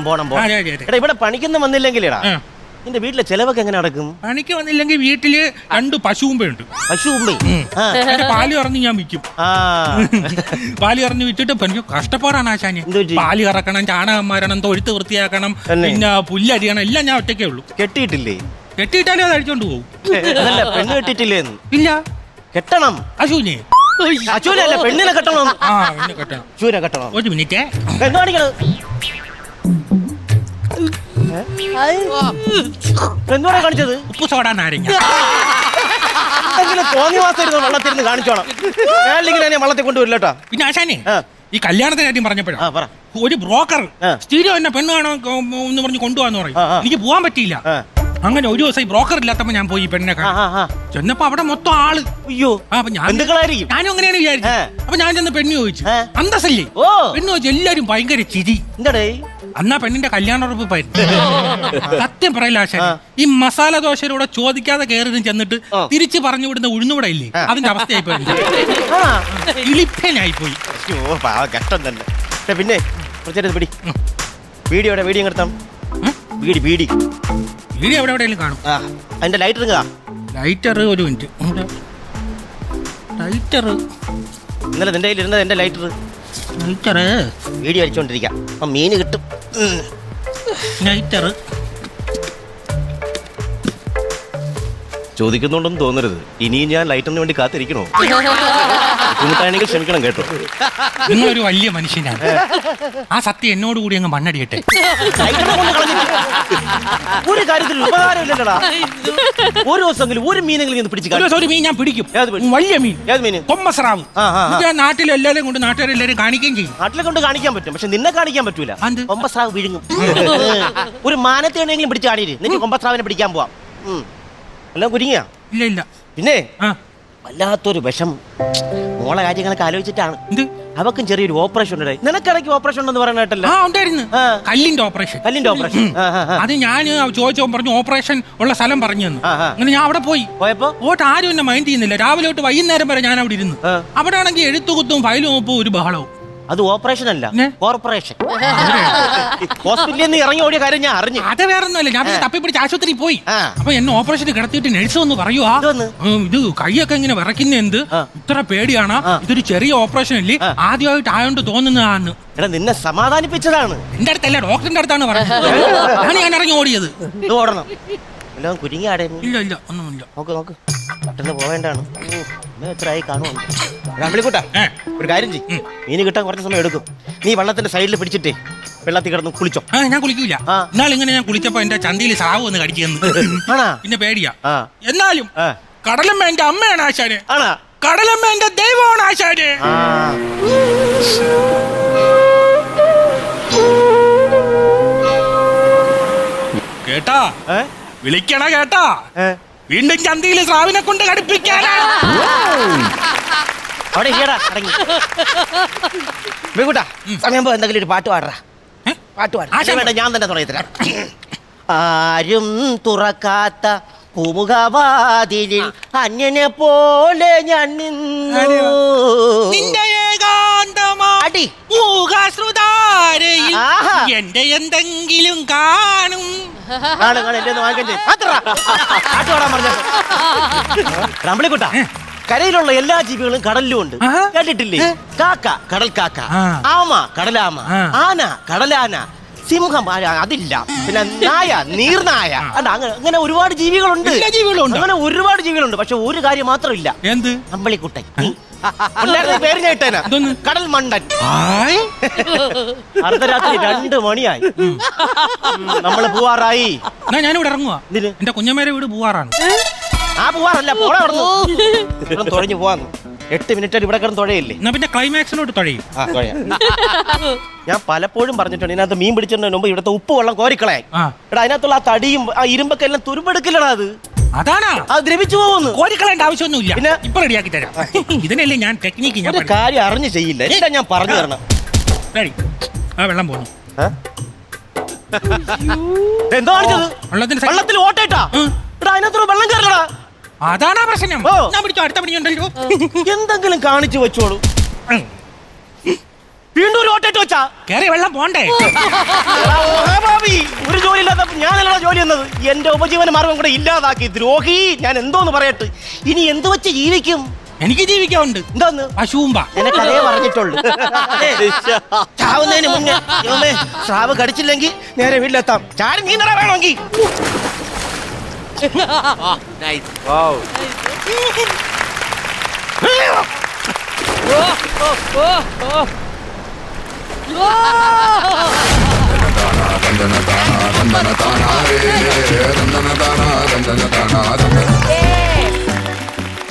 പോണം. ഇവിടെ പണിക്കൊന്നും വന്നില്ലെങ്കിലേടാ നിന്റെ വീട്ടിലെ ചെലവൊക്കെ എങ്ങനെ നടക്കും? പണിക്ക് വന്നില്ലെങ്കിൽ വീട്ടില് 2 പശുവുമ്പുണ്ട്. പശുവുമ്പേ പാല് കറന്ന് ഞാൻ വിൽക്കും. പാല് കറന്ന് വിറ്റിട്ട് എനിക്ക് കഷ്ടപ്പാടാണ് ആശാന്. പാല് കറക്കണം, ചാണകം മാരണം, തൊഴുത്ത് വൃത്തിയാക്കണം, പിന്നെ പുല്ലരിയണം, എല്ലാം ഞാൻ ഒറ്റയ്ക്കേ ഉള്ളൂ. കെട്ടിയിട്ടില്ലേ? കെട്ടിയിട്ടാലും അത് അഴിച്ചോണ്ട് പോകും. പെണ്ണ് കെട്ടിയിട്ടില്ലേന്ന്? ഇല്ല. കെട്ടണം. അശൂനെ അശൂനല്ല, പെണ്ണിനെ കെട്ടണം. പെണ്ണിനെ കെട്ടണം. അശൂനെ കെട്ടണം. ഒരു മിനിറ്റ്. എന്താ കാണിക്കണത്? എന്തുവാ കാണിച്ചത്? ഉപ്പു സോഡ നാരങ്ങ. തോന്നി മാസം വെള്ളത്തിരുന്ന് കാണിച്ചോണം. അല്ലെങ്കിൽ എന്നെ വള്ളത്തിൽ കൊണ്ടുവരില്ലട്ടോ. പിന്നെ ആശാനെ, ഈ കല്യാണത്തിന്റെ കാര്യം പറഞ്ഞപ്പോഴാ ഒരു ബ്രോക്കർ സ്റ്റീരിയോ എന്നെ പെണ്ണ് കാണോ എന്ന് പറഞ്ഞ് കൊണ്ടുപോകാന്ന് പറയും. എനിക്ക് പോവാൻ പറ്റിയില്ല. അങ്ങനെ ഒരു ദിവസം ഈ ബ്രോക്കർ ഇല്ലാത്തപ്പോ ഞാൻ പോയി പെണ്ണിനെ കാണാൻ ചെന്നപ്പോ അവിടെ മൊത്തം ആള്. അയ്യോ, ഞാനും അങ്ങനെയാണ് വിചാരിച്ചത്. അപ്പൊ ഞാൻ ചെന്ന് പെണ്ണ് ചോദിച്ചു. അന്തസ്സല്ലേ പെണ്ണ് ചോദിച്ചു. എല്ലാരും ഭയങ്കര ചിരി. അന്നാ പെണ്ണിന്റെ കല്യാണ ഉറപ്പായിരുന്നു. സത്യം പറയില്ല ആശാൻ, ഈ മസാല ദോശയിലൂടെ ചോദിക്കാതെ കയറി ചെന്നിട്ട് തിരിച്ചു പറഞ്ഞു വിടുന്ന ഉഴുന്നുകൂടെ ഇല്ലേ, അതിന്റെ അവസ്ഥയായി പോയി. ഇളിപ്പനായി പോയി. കഷ്ടം തന്നെ. പിന്നെ പിടി വീഡിയോടെ വീഡിയോ എടുത്താം. ബീഡി ബീഡി ബീഡി എവിടെ എവിടെയെങ്കിലും കാണും. അതിന്റെ ലൈറ്റർ ലൈറ്റർ ഒരു മിനിറ്റ്. ലൈറ്റർ ഇന്നലെ നിന്റെ കയ്യിൽ ഇരുന്നത് എന്റെ ലൈറ്റർ. Lighter video അടിച്ചോണ്ടിരിക്കാം. അപ്പൊ മീന് കിട്ടും. ലൈറ്റർ ചോദിക്കുന്നുണ്ടെന്ന് തോന്നരുത്. ഇനിയും ഞാൻ ലൈറ്ററിന് വേണ്ടി കാത്തിരിക്കണോ? ബുദ്ധിമുട്ടാണെങ്കിൽ ക്ഷമിക്കണം കേട്ടോ. നിങ്ങളൊരു വലിയ മനുഷ്യനാണ്. ആ സത്യം എന്നോട് കൂടി അങ്ങ് മണ്ണടിയട്ടെ. ഒരു കാര്യത്തിൽ ഉപകാരമില്ലല്ലോടാ. ഒരു ദിവസമെങ്കിലും ഒരു മീനെങ്കിലും പിടിച്ചു. ഒരു മീൻ ഞാൻ പിടിക്കും. വലിയ മീൻ. ഏത് മീൻ? കൊമ്മസ്രാവ്. ഞാൻ നാട്ടിലെല്ലാരും കൊണ്ട് നാട്ടുകാരെല്ലാരും കാണിക്കുകയും ചെയ്യും. നാട്ടിലെ കൊണ്ട് കാണിക്കാൻ പറ്റും, പക്ഷെ നിന്നെ കാണിക്കാൻ പറ്റൂല. കൊമ്പസ്രാവ് വിഴുങ്ങും. ഒരു മാനത്തേണെങ്കിലും പിടിച്ച് കാണിയിര്. നിനക്ക് കൊമ്പസ്രാവിനെ പിടിക്കാൻ പോവാം. എല്ലാം കുരുങ്ങിയാ? ഇല്ല ഇല്ല. പിന്നെ വല്ലാത്തൊരു വിഷം. മോളെ കാര്യങ്ങളൊക്കെ ആലോചിച്ചിട്ടാണ്. അവക്കും ചെറിയൊരു ഓപ്പറേഷൻ ഉണ്ട്. നിനക്കിടയ്ക്ക് ഓപ്പറേഷൻ ഉണ്ടെന്ന് പറയാൻ കേട്ടല്ലോ. ഉണ്ടായിരുന്നു. കല്ലിന്റെ ഓപ്പറേഷൻ. അത് ഞാൻ ചോദിച്ചോ പറഞ്ഞു ഓപ്പറേഷൻ ഉള്ള സ്ഥലം പറഞ്ഞു തന്നു. അങ്ങനെ ഞാൻ അവിടെ പോയിട്ട് ആരും എന്നെ മൈൻഡ് ചെയ്യുന്നില്ല. രാവിലെ തൊട്ട് വൈകുന്നേരം വരെ ഞാൻ അവിടെ ഇരുന്നു. അവിടെ ആണെങ്കിൽ എഴുത്തുകുത്തും ഫയലും ഒപ്പും ഒരു ബഹളവും. അത് ഓപ്പറേഷൻ അല്ല, കോർപ്പറേഷൻ. ഹോസ്പിറ്റലിൽ നിന്ന് ഇറങ്ങി ഓടിയ കാര്യം ഞാൻ അറിഞ്ഞു. അത് വേറെ ഒന്നുമല്ല, ഞാൻ തപ്പിപ്പിടിച്ച് ആശുപത്രി പോയി. അപ്പൊ എന്നെ ഓപ്പറേഷന് കിടത്തിയിട്ട് നഴ്സ് ഒന്ന് പറയുവാ, ഇത് കൈയൊക്കെ ഇങ്ങനെ വിറയ്ക്കുന്ന എന്ത് ഇത്ര പേടിയാണ്, ഇതൊരു ചെറിയ ഓപ്പറേഷൻ അല്ലേ, ആദ്യമായിട്ട് ആയോണ്ട് തോന്നുന്നതാന്ന്. എടാ നിന്നെ സമാധാനിപ്പിച്ചതാണ്. എന്റെ അടുത്തല്ല, ഡോക്ടറിന്റെ അടുത്താണ് പറഞ്ഞത്. ഞാൻ ഇറങ്ങി ഓടിയത്. ഓടണം എല്ലാം കുരുങ്ങിയാടേ. ഇല്ല ഇല്ല ഒന്നുമില്ല. നോക്ക് നോക്ക്, പെട്ടെന്ന് പോവേണ്ടാണ്. എത്രയായി കാണുമോ? രാമ്പിളിക്കൂട്ടാ, ഒരു കാര്യം ചെയ്യും, മീന് കിട്ടാൻ കുറച്ച് സമയം എടുക്കും. നീ വെള്ളത്തിന്റെ സൈഡിൽ പിടിച്ചിട്ടേ വെള്ളത്തിൽ കിടന്ന് കുളിച്ചോ. ഞാൻ കുളിക്കൂല. എന്നാൽ ഇങ്ങനെ ഞാൻ കുളിച്ചപ്പോ എന്റെ ചന്തിയിൽ സ്രാവ് ഒന്ന് കടിച്ചു പിന്നെ പേടിയാ. എന്നാലും കടലമ്മ എന്റെ അമ്മയാണ് ആശാന്. കടലമ്മ എന്റെ ദൈവമാണ് ആശാന്. കേട്ടാ വിളിക്കണ കേട്ടാ, വീണ്ടും ചന്തയിൽ സ്രാവിനെ കൊണ്ട് കടിപ്പിക്കാനാണ്. അവിടെ കൂട്ടാ സമയം പോ, എന്തെങ്കിലും ഒരു പാട്ട് പാടാ. പാട്ട് പാടാ. ഞാൻ തന്നെ തുടങ്ങിത്തരാം. ആരും തുറക്കാത്ത പൂമുഖവാതിലിൽ അന്യനെ പോലെ ഞാൻ നിന്നു. എന്റെ എന്തെങ്കിലും കാണും. രമ്പിളിക്കുട്ട, കരയിലുള്ള എല്ലാ ജീവികളും കടലിലും ഉണ്ട്. കേട്ടിട്ടില്ലേ? കാക്ക കടൽ കാക്ക, ആമ കടലാമ, ആന കടലാന, സിംഹം അതില്ല, പിന്നെ നായ നീർനായ, അങ്ങനെ ഒരുപാട് ജീവികളുണ്ട്. അങ്ങനെ ഒരുപാട് ജീവികളുണ്ട്. പക്ഷെ ഒരു കാര്യം മാത്രമില്ല. എന്ത്? അമ്പളിക്കുട്ടൻ ഉണ്ടായിരുന്ന പേര് ഞാൻ ഇട്ടേനാ. ഇതൊന്ന്. കടൽ മണ്ടൻ. ആയ്. അർദ്ധരാത്രി 2 മണിയായി. നമ്മള് പോവാറായി. എന്നാ ഞാനിവിടെ ഇറങ്ങുവാ. എന്തിന്? എന്റെ കുഞ്ഞമ്മേരെ വീട് പൂവാറാണ്. ആ പോവാറല്ല, പോളെ കിടന്നു തുഴഞ്ഞു പോവാന്ന്. 8 മിനിറ്റ് ഇവിടെ കിടന്ന് തുഴയില്ലേ? എന്നാ പിന്നെ ക്ലൈമാക്സിനോട്ട് തൊഴയും. ആ, തുഴയാം. ഞാൻ പലപ്പോഴും പറഞ്ഞിട്ടുണ്ട് ഇതിനകത്ത് മീൻ പിടിച്ചതിന് മുമ്പ് ഇവിടുത്തെ ഉപ്പ് വെള്ളം കോരിക്കളയാൻ. ആ. എടാ അതിനകത്തുള്ള ആ തടിയും ആ ഇരുമ്പൊക്കെ എല്ലാം തുരുമ്പെടുക്കില്ലടാ അത്. അതാണാ അത് ദ്രവിച്ചു പോകുന്നു. കോരിക്കളേണ്ട ആവശ്യമൊന്നുമില്ല. പിന്നെ? ഇപ്പൊ റെഡിയാക്കി തരാം. ഇതിനല്ലേ ഞാൻ ടെക്നിക്ക് ഞാൻ ഒരു കാര്യം അറിഞ്ഞു ചെയ്യില്ല. എല്ലാം ഞാൻ പറഞ്ഞു തരണം. റെഡി. ആ വെള്ളം പോന്നു. എന്തോ കാണിച്ചത്? വെള്ളത്തിന് വെള്ളത്തിൽ ഓട്ടേട്ടാ. എടാ അതിനകത്ത് വെള്ളം കയറലടാ. അതാണാ പ്രശ്നം. ഓ. ഞാൻ പിടിച്ചോ, അടുത്ത പണിയുണ്ടല്ലോ. എന്തെങ്കിലും കാണിച്ചു വെച്ചോളൂ. വീണ്ടും ഒരു ഓട്ടേറ്റ് വെച്ചാ കേറി വെള്ളം പോണ്ടേ? എടാ, മഹാഭാവി. ഒരു ജോലി ഇല്ലാത്ത ഞാനല്ല ജോലി എന്നത്. എന്റെ ഉപജീവന മാർഗം കൂടെ ഇല്ലാതാക്കി ദ്രോഹി. ഞാൻ എന്തോന്ന് പറയട്ടെ? ഇനി എന്ത് വെച്ച് ജീവിക്കും? എനിക്ക് ജീവിക്കാറുണ്ട്. എന്താന്ന്? പശുവുമ്പ എന്നെ കഥയെ പറഞ്ഞിട്ടുള്ളൂ. ചാവുന്നതിന് മുന്നേ ദൈവമേ, സ്രാവ് കടിച്ചില്ലെങ്കിൽ നേരെ വീട്ടിലെത്താം. ചാടി നീന്തട വേണമെങ്കിൽ.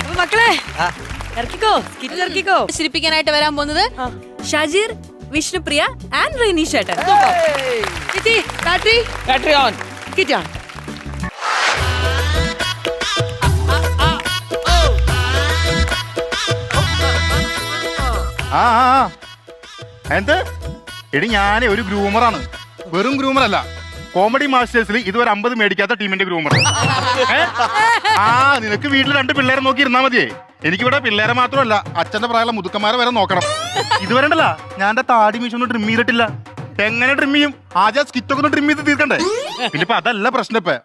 അപ്പൊ മക്കളെ ഇറക്കിക്കോ, സ്കിറ്റ് ഇറക്കിക്കോ. ചിരിപ്പിക്കാനായിട്ട് വരാൻ പോകുന്നത് ഷജീർ, വിഷ്ണുപ്രിയ ആൻഡ് റീനി ചേട്ടൻ. ചേച്ചി, ബാറ്ററി ഓൺ, സ്കിറ്റ് ഓൺ. ആ എന്ത് എടി ഞാനേ ഒരു ഗ്രൂമറാണ്. വെറും ഗ്രൂമർ അല്ല, കോമഡി മാസ്റ്റേഴ്സിൽ ഇതുവരെ 50 മേടിക്കാത്ത ടീമിന്റെ ഗ്രൂമർ. ആ നിനക്ക് വീട്ടിൽ 2 പിള്ളേരെ നോക്കി ഇരുന്നാ മതിയേ. എനിക്കിവിടെ പിള്ളേരെ മാത്രമല്ല അച്ഛന്റെ പ്രായമുള്ള മുതുക്കന്മാരെ വരെ നോക്കണം. ഇതുവരെ ഉണ്ടല്ല ഞാൻ എന്റെ താടി മീശൊന്നും ട്രിം ചെയ്തിട്ടില്ല. എങ്ങനെ ട്രിം ചെയ്യും? ആദ്യം സ്കിറ്റൊക്കെ ഒന്ന് ട്രിം ചെയ്ത് തീർക്കണ്ടേ? പിന്നെ ഇപ്പൊ അതല്ല പ്രശ്നം. ഇപ്പൊ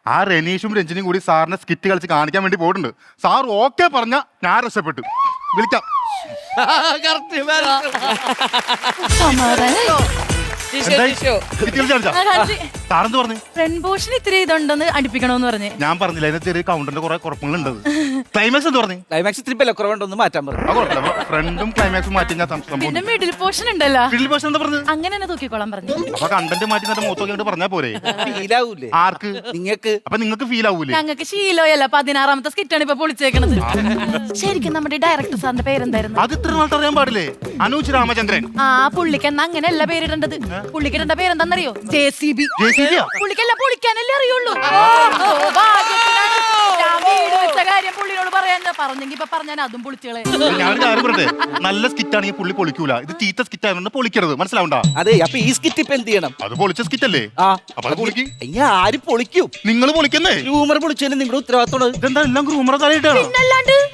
ആ റെനീഷും രഞ്ജനും കൂടി സാറിനെ സ്കിറ്റ് കളിച്ച് കാണിക്കാൻ വേണ്ടി പോയിട്ടുണ്ട്. സാർ ഓക്കെ പറഞ്ഞ ഞാൻ രക്ഷപ്പെട്ടു. വിളിക്കാം. സാറെന്ത് പറഞ്ഞു? ഫ്രണ്ട് പോർഷൻ ഇത്തിരി ഇതുണ്ടെന്ന് അടുപ്പിക്കണമെന്ന് പറഞ്ഞേ. ഞാൻ പറഞ്ഞില്ല അതിന് ചെറിയ കൗണ്ടറിന്റെ കുറെ കുഴപ്പങ്ങളുണ്ട്. ക്ലൈമാക്സ് എന്ത് പറഞ്ഞു? ക്ലൈമാക്സ് ഇത്തിരി കുറവുണ്ടൊന്ന് മാറ്റാൻ പറഞ്ഞു. ഫ്രണ്ടും ക്ലൈമാക്സും മാറ്റി ഞാൻ പിന്നെ മിഡിൽ പോർഷൻ ഉണ്ടല്ലോ, മിഡിൽ പോർഷൻ എന്താ പറഞ്ഞത്? അങ്ങനെ തന്നെ തൂക്കിക്കോളാൻ പറഞ്ഞു. അപ്പൊ കണ്ടന്റ് മാറ്റി എന്നിട്ട് മൂത്തൊക്കെ പറഞ്ഞാ പോരെ? ഫീലാവൂലേ ആർക്ക്? നിങ്ങൾക്ക്. അപ്പൊ നിങ്ങൾക്ക് ഫീൽ ആവൂലേ? ഞങ്ങൾക്ക് ശീലോയല്ല. 16ാമത്തെ സ്കിറ്റാണ് ഇപ്പൊ പൊളിച്ചേക്കണത്. ശരിക്കും നമ്മുടെ ഡയറക്ടർ സാറിന്റെ പേരെന്തായിരുന്നു? അത് ഇത്ര നാൾ അറിയാൻ പാടില്ലേ? അനൂജ് രാമചന്ദ്രൻ. ആ പുള്ളിക്ക് എന്നാ അങ്ങനെയല്ല പേരിടേണ്ടത്. പുള്ളിക്കിടേണ്ട പേരെന്താന്നറിയോ? JCB. പുള്ളിക്കല്ല, പൊളിക്കാനല്ലേ അറിയുള്ളൂ. ഞാൻ വീട് വെച്ച കാര്യം പുള്ളിനോട് പറയാൻ പറഞ്ഞെങ്കിൽ ഇപ്പൊ പറഞ്ഞാൽ അതും പൊളിച്ചുകളെ. ഞാനൊരു കാര്യം പറയട്ടെ, നല്ല സ്കിറ്റ് ആണെങ്കിൽ പുള്ളി പൊളിക്കൂല. ഇത് ചീത്ത സ്കിറ്റ് ആയതുകൊണ്ട് പൊളിക്കരുത്, മനസ്സിലാവണ്ടാ? അതെ. അപ്പൊ ഈ സ്കിറ്റ് ഇപ്പൊ എന്ത് ചെയ്യണം? അത് പൊളിച്ച സ്കിറ്റ് അല്ലേ? അപ്പൊ അത് പൊളിക്ക്. ആര് പൊളിക്കും? നിങ്ങൾ പൊളിക്കുന്നേ. ഗ്രൂമർ പൊളിച്ചതിന് നിങ്ങളുടെ ഉത്തരവാദിത്തമാണ്. ഇതെന്താ എല്ലാം ഗ്രൂമറെ തലയിട്ടാണ്?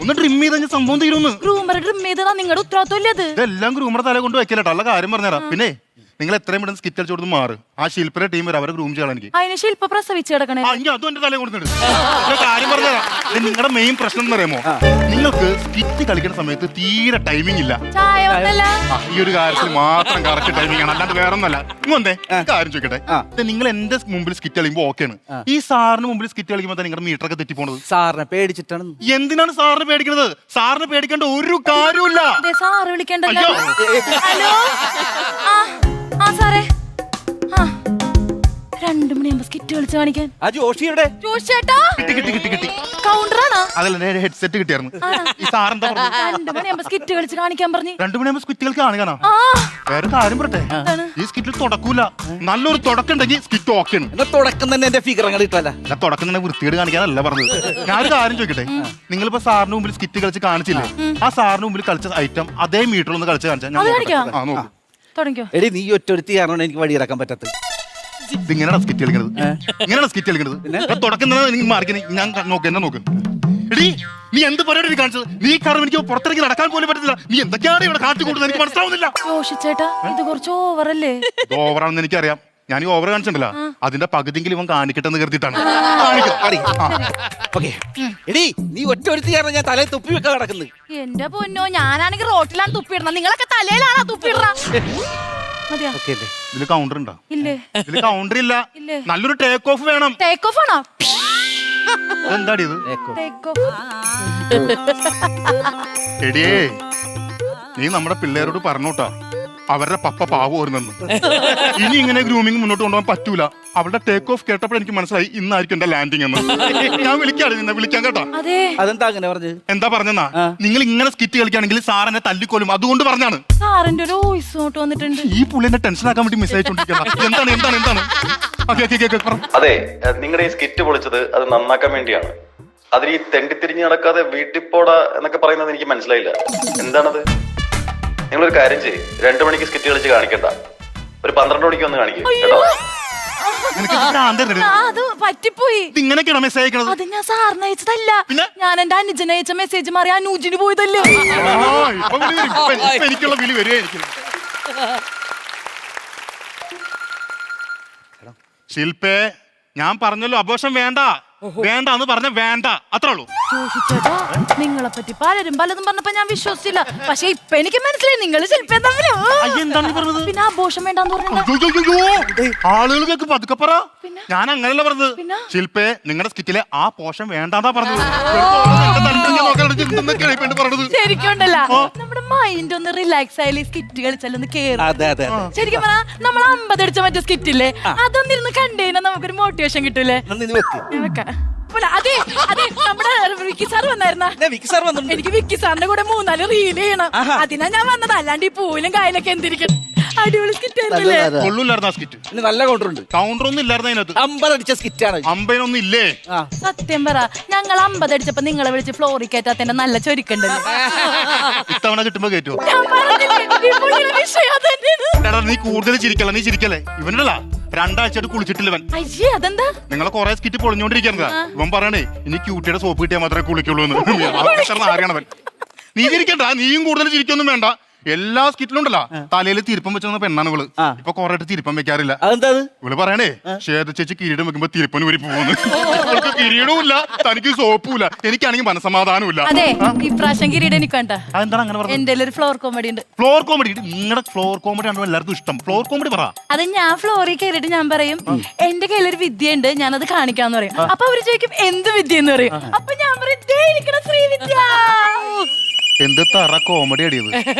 ഒന്ന് ട്രിം ചെയ്ത് സംഭവം തീരുന്നു. ഗ്രൂമർ ട്രിം ചെയ്തതാ നിങ്ങളുടെ ഉത്തരവാദിത്തം ഇല്ലേ? അത് ഇതെല്ലാം ഗ്രൂമറെ തല കൊണ്ട് വെക്കലട്ടോ. ഉള്ള കാര്യം പറഞ്ഞുതരാം. പിന്നെ നിങ്ങൾ എത്രയും പെട്ടെന്ന് സ്കിറ്റ് കളിച്ചു കൊടുത്ത് മാറ്. ആ ശില്പയുടെ ടീം വരെ അവരെ ഗ്രൂം ചെയ്യണം. എനിക്ക് അതിന് ശില്പ പ്രസവിച്ച് കിടക്കണേ. അതും എന്റെ തലയിൽ കൊടുത്തിട്ട് കാര്യം പറഞ്ഞുതരാം. നിങ്ങളുടെ മെയിൻ പ്രശ്നം എന്ന് പറയുമോ, നിങ്ങൾക്ക് സ്കിറ്റ് കളിക്കുന്ന സമയത്ത് തീരെ ടൈമിംഗ് ഇല്ല. ഈ ഒരു കാര്യത്തിൽ മാത്രം കറക്റ്റ് ടൈമിംഗ് ആണ്, അല്ലാണ്ട് വേറെ ഒന്നല്ല. ഇങ്ങോട്ടേ കാര്യം ചോദിക്കട്ടെ, നിങ്ങൾ എന്റെ മുമ്പിൽ സ്കിറ്റ് കളിക്കുമ്പോൾ ഓക്കെയാണ്. ഈ സാറിന് മുമ്പിൽ സ്കിറ്റ് കളിക്കുമ്പോൾ നിങ്ങളുടെ മീറ്റർ ഒക്കെ തെറ്റിപ്പോണത് സാറിനെ പേടിച്ചിട്ടാണ്. എന്തിനാണ് സാറിന് പേടിക്കുന്നത്? സാറിന് പേടിക്കേണ്ട ഒരു കാര്യമില്ല. സാറ് വിളിക്കണ്ടല്ലോ. ഹലോ. ആ സാറേ, 2 മണിയാകുമ്പോ സ്കിറ്റ് കളിച്ച് കാണിക്കാൻ. കൗണ്ടറാണോ? അതല്ല, ഹെഡ്സെറ്റ് കിട്ടിയായിരുന്നു. ഈ സാറെന്താ പറഞ്ഞത്? 2 മണിയാകുമ്പോ സ്കിറ്റ് കളിച്ച് കാണിക്കാൻ പറഞ്ഞു. 2 മണിയാകുമ്പോ സ്കിറ്റ് കളിച്ച് കാണിക്കാനോ? വേറെ കാര്യം പറട്ടെ, ഈ സ്കിറ്റിൽ തുടക്കൂല. നല്ലൊരു തുടക്കം ഉണ്ടെങ്കിൽ സ്കിറ്റ് ഓക്കെയാണ്. തുടക്കം തന്നെ എന്റെ ഫിഗർ അങ്ങനെ ഇട്ടല്ല. തുടക്കം തന്നെ വൃത്തികേട് കാണിക്കാനല്ല പറഞ്ഞത്. ഞാനൊരു കാര്യം ചോദിക്കട്ടെ, നിങ്ങളിപ്പോ സാറിന് മുമ്പിൽ സ്കിറ്റ് കളിച്ച് കാണിച്ചില്ലേ? ആ സാറിന് മുമ്പിൽ കളിച്ച ഐറ്റം അതേ മീറ്ററിൽ ഒന്ന് കളിച്ച് കാണിച്ചാൽ നോക്കും. എടി നീ ഒറ്റൊരുത്തി കാരണം എനിക്ക് വഴി ഇറക്കാൻ പറ്റത്ത്. ഇങ്ങനെയാണ് സ്കിറ്റ് കളിക്കുന്നത്. ഇങ്ങനെയാണ് സ്കിറ്റ് കളിക്കുന്നത്. തുടക്കം തന്നെ മാറിക്കുന്നത്. ഞാൻ നോക്ക്, എന്നെ നോക്ക്. എടി നീ എന്ത് പരിപാടി കാണിച്ചത്? നീ കാരണം എനിക്ക് പുറത്തിറങ്ങി നടക്കാൻ പോലും പറ്റത്തില്ല. നീ എന്തൊക്കെയാണ് ഇവിടെ കാട്ടിക്കൂടുന്നത് എനിക്ക് മനസ്സിലാവുന്നില്ല. ചേട്ടാ ഇത് കുറച്ച് ഓവറല്ലേ? ഓവറാണെന്ന് എനിക്കറിയാം. ഞാൻ ഈ ഓവർ കാണിച്ചിട്ടുണ്ടല്ലോ, അതിന്റെ പകുതിയെങ്കിലും ഇവൻ കാണിക്കട്ടെ എന്ന് കരുതിയിട്ടാണ്. എടി നീ ഒറ്റൊരുത്തി കാരണം ഞാൻ തലയിൽ തുപ്പി വെക്കാൻ കിടക്കുന്നത്. എന്റെ പൊന്നോ, ഞാനാണെങ്കിൽ റോട്ടിലാണ് തുപ്പിയിടണം, നിങ്ങളൊക്കെ തലയിലാണോ തുപ്പിയിടണ? ഇതില് കൗണ്ടർ ഉണ്ടോ? ഇല്ലേ. ഇതില് കൗണ്ടർ ഇല്ല. നല്ലൊരു ടേക്ക് ഓഫ് വേണം. ടേക്ക് ഓഫ് ആണോ? എന്താടി ഇത്? ടേക്ക് ഓഫ് എടിയേ നീ നമ്മുടെ പിള്ളേരോട് പറഞ്ഞോട്ടാ അവരുടെ പപ്പ പാവുമായിരുന്നെന്ന്. ഇനി ഇങ്ങനെ ഗ്രൂമിങ് മുന്നോട്ട് കൊണ്ടുപോകാൻ പറ്റൂല. അവളുടെ ടേക്ക് ഓഫ് കേട്ടപ്പോൾ എനിക്ക് മനസ്സിലായി ഇന്നായിരിക്കും എന്റെ ലാൻഡിങ് എന്ന്. ഞാൻ വിളിക്കാണ് നിന്നെ, വിളിക്കാൻ കേട്ടാ. അതെന്താ അങ്ങനെ പറഞ്ഞത്? എന്താ പറഞ്ഞെന്നാ, നിങ്ങൾ ഇങ്ങനെ സ്കിറ്റ് കളിക്കുകയാണെങ്കിൽ സാർ എന്നെ തല്ലിക്കൊല്ലും, അതുകൊണ്ട് പറഞ്ഞാണ്. സാറിന്റെ ഒരു വോയിസ് നോട്ട് വന്നിട്ടുണ്ട്. ഈ പുള്ളി എന്നെ ടെൻഷൻ ആക്കാൻ വേണ്ടി മെസ്സേജ് അയച്ചോണ്ടിരിക്കുന്ന എന്താണ് എന്താണ് എന്താണ്? അതെ, നിങ്ങളുടെ ഈ സ്കിറ്റ് പൊളിച്ചത് അത് നന്നാക്കാൻ വേണ്ടിയാണ്. അതിൽ ഈ തെണ്ടിത്തിരിഞ്ഞ് നടക്കാതെ വീട്ടിൽ പോടാ എന്നൊക്കെ പറയുന്നത് എനിക്ക് മനസ്സിലായില്ല. എന്താണത്? നിങ്ങളൊരു കാര്യം ചെയ്യ്, 2 മണിക്ക് സ്കിറ്റ് കളിച്ച് കാണിക്കണ്ട, ഒരു 12 മണിക്ക് വന്ന് കാണിക്കും കേട്ടോ. അത് പറ്റിപ്പോയി. ഇങ്ങനെയൊക്കെയാണ് മെസ്സേജ് അയക്കണത്? അത് ഞാൻ സാറിന് അയച്ചതല്ല, ഞാൻ എന്റെ അനുജന് അയച്ച മെസ്സേജ് മാറി അനുജിന് പോയതല്ലേ. എനിക്കുള്ള വിളി വരിക. എനിക്ക് ശില്പേ, ഞാൻ പറഞ്ഞല്ലോ അബോഷം വേണ്ട വേണ്ട എന്ന് പറഞ്ഞ വേണ്ട, അത്രേ ഉള്ളൂ. നിങ്ങളെ പറ്റി പലരും പലതും പറഞ്ഞപ്പോ ഞാൻ വിശ്വസിച്ചില്ല. പക്ഷെ ഇപ്പൊ എനിക്ക് മനസ്സിലായി നിങ്ങൾ ശില്പം തമ്മിലോ. പിന്നെ ആഘോഷം വേണ്ടെന്ന് പറഞ്ഞു. ആളുകൾക്ക് പതുക്കെ പറ. ഞാൻ അങ്ങനെയല്ല പറഞ്ഞത്. ശില്പേ, നിങ്ങളുടെ സ്കിറ്റിലെ ആ പോഷൻ വേണ്ടാന്നാ പറഞ്ഞത്. ശരിക്കുണ്ടല്ല, നമ്മുടെ മൈൻഡ് ഒന്ന് റിലാക്സ് ആയാലും സ്കിറ്റ് കളിച്ചാലൊന്ന് കേറും. ശരിക്കും പറഞ്ഞാ നമ്മൾ 50 അടിച്ച മറ്റേ സ്കിറ്റില്ലേ, അതൊന്നിരുന്ന് കണ്ടേനാ നമുക്കൊരു മോട്ടിവേഷൻ കിട്ടൂലേ. അതെ അതെ, നമ്മുടെ വിക്കി സാർ വന്നായിരുന്ന. എനിക്ക് വിക്കി സാറിന്റെ കൂടെ 3-4 റീൽ ചെയ്യണം. അതിനാ ഞാൻ വന്നത്. അല്ലാണ്ട് ഈ പൂവിലും കായലൊക്കെ എന്തിരിക്കണം. അടിപൊളി സ്കിറ്റ് ആയിരുന്നല്ലേ. നല്ല കൗണ്ടർ ഉണ്ട്. കൗണ്ടർ ഒന്നും ഇല്ലായിരുന്നു അതിനകത്ത്. 50 അടിച്ച സ്കിറ്റാണ്. 50 ഒന്നും ഇല്ലേ? സത്യം പറ, ഞങ്ങൾ 50 അടിച്ചപ്പോ നിങ്ങളെ വിളിച്ച് ഫ്ലോറിൽ കയറ്റാത്തതിന്റെ നല്ല ചൊരുക്കുണ്ടല്ലോ. ഇത്തവണ കിട്ടുമ്പോ കേട്ടോ. നീ കൂടുതൽ ചിരിക്കല, നീ ചിരിക്കല്ലേ. ഇവനല്ല 2 ആഴ്ചയായിട്ട് കുളിച്ചിട്ടില്ല ഇവൻ. അതെന്താ? നിങ്ങളെ കുറെ സ്കിറ്റ് പൊളിഞ്ഞോണ്ടിരിക്കുന്നതാ. ഇവൻ പറയണേ ഇനി ക്യൂട്ടിയുടെ സോപ്പ് കിട്ടിയാൽ മാത്രമേ കുളിക്കുള്ളൂ എന്ന്. അറിയണവൻ. നീ ചിരിക്കണ്ട, നീയും കൂടുതൽ ചിരിക്കൊന്നും വേണ്ട. എല്ലാ സ്കിറ്റിലും ഉണ്ടല്ലോ തലയിൽ തിരുപ്പം വെച്ച പെണ്ണാണ് ഇവള്. ഇപ്പൊ കൊറേ തിരുപ്പം വെക്കാറില്ല. ഇവള് പറയണേ ശ്വേത ചേച്ചി കിരീടം വെക്കുമ്പോ തിരുപ്പന് ഊരി പോകുന്നു. കിരീടവും ഇല്ല, തനിക്ക് സോപ്പും ഇല്ല, എനിക്കാണെങ്കിൽ മനസമാധാനവും ഇല്ല. അതെ, ഇപ്രാവശ്യം കിരീടം എനിക്ക് വേണ്ട. അതെന്താണ് അങ്ങനെ പറഞ്ഞത്? എന്റെ ഒരു ഫ്ലോർ കോമഡി ഉണ്ട്. Floor comedy? നിങ്ങളുടെ ഫ്ലോർ കോമഡി ആണോ എല്ലാവർക്കും ഇഷ്ടം? ഫ്ലോർ കോമഡി പറ. അത് ഞാൻ ഫ്ലോറിൽ കയറിയിട്ട് ഞാൻ പറയും എന്റെ കയ്യിലൊരു വിദ്യ ഉണ്ട്, ഞാനത് കാണിക്കാന്ന് പറയും. അപ്പൊ അവര് ചോദിക്കും എന്ത് വിദ്യ എന്ന് പറയും. അപ്പൊ ഞാൻ പറയും ശ്രീവിദ്യ. എന്ത് തറ കോമഡി അടിയത്?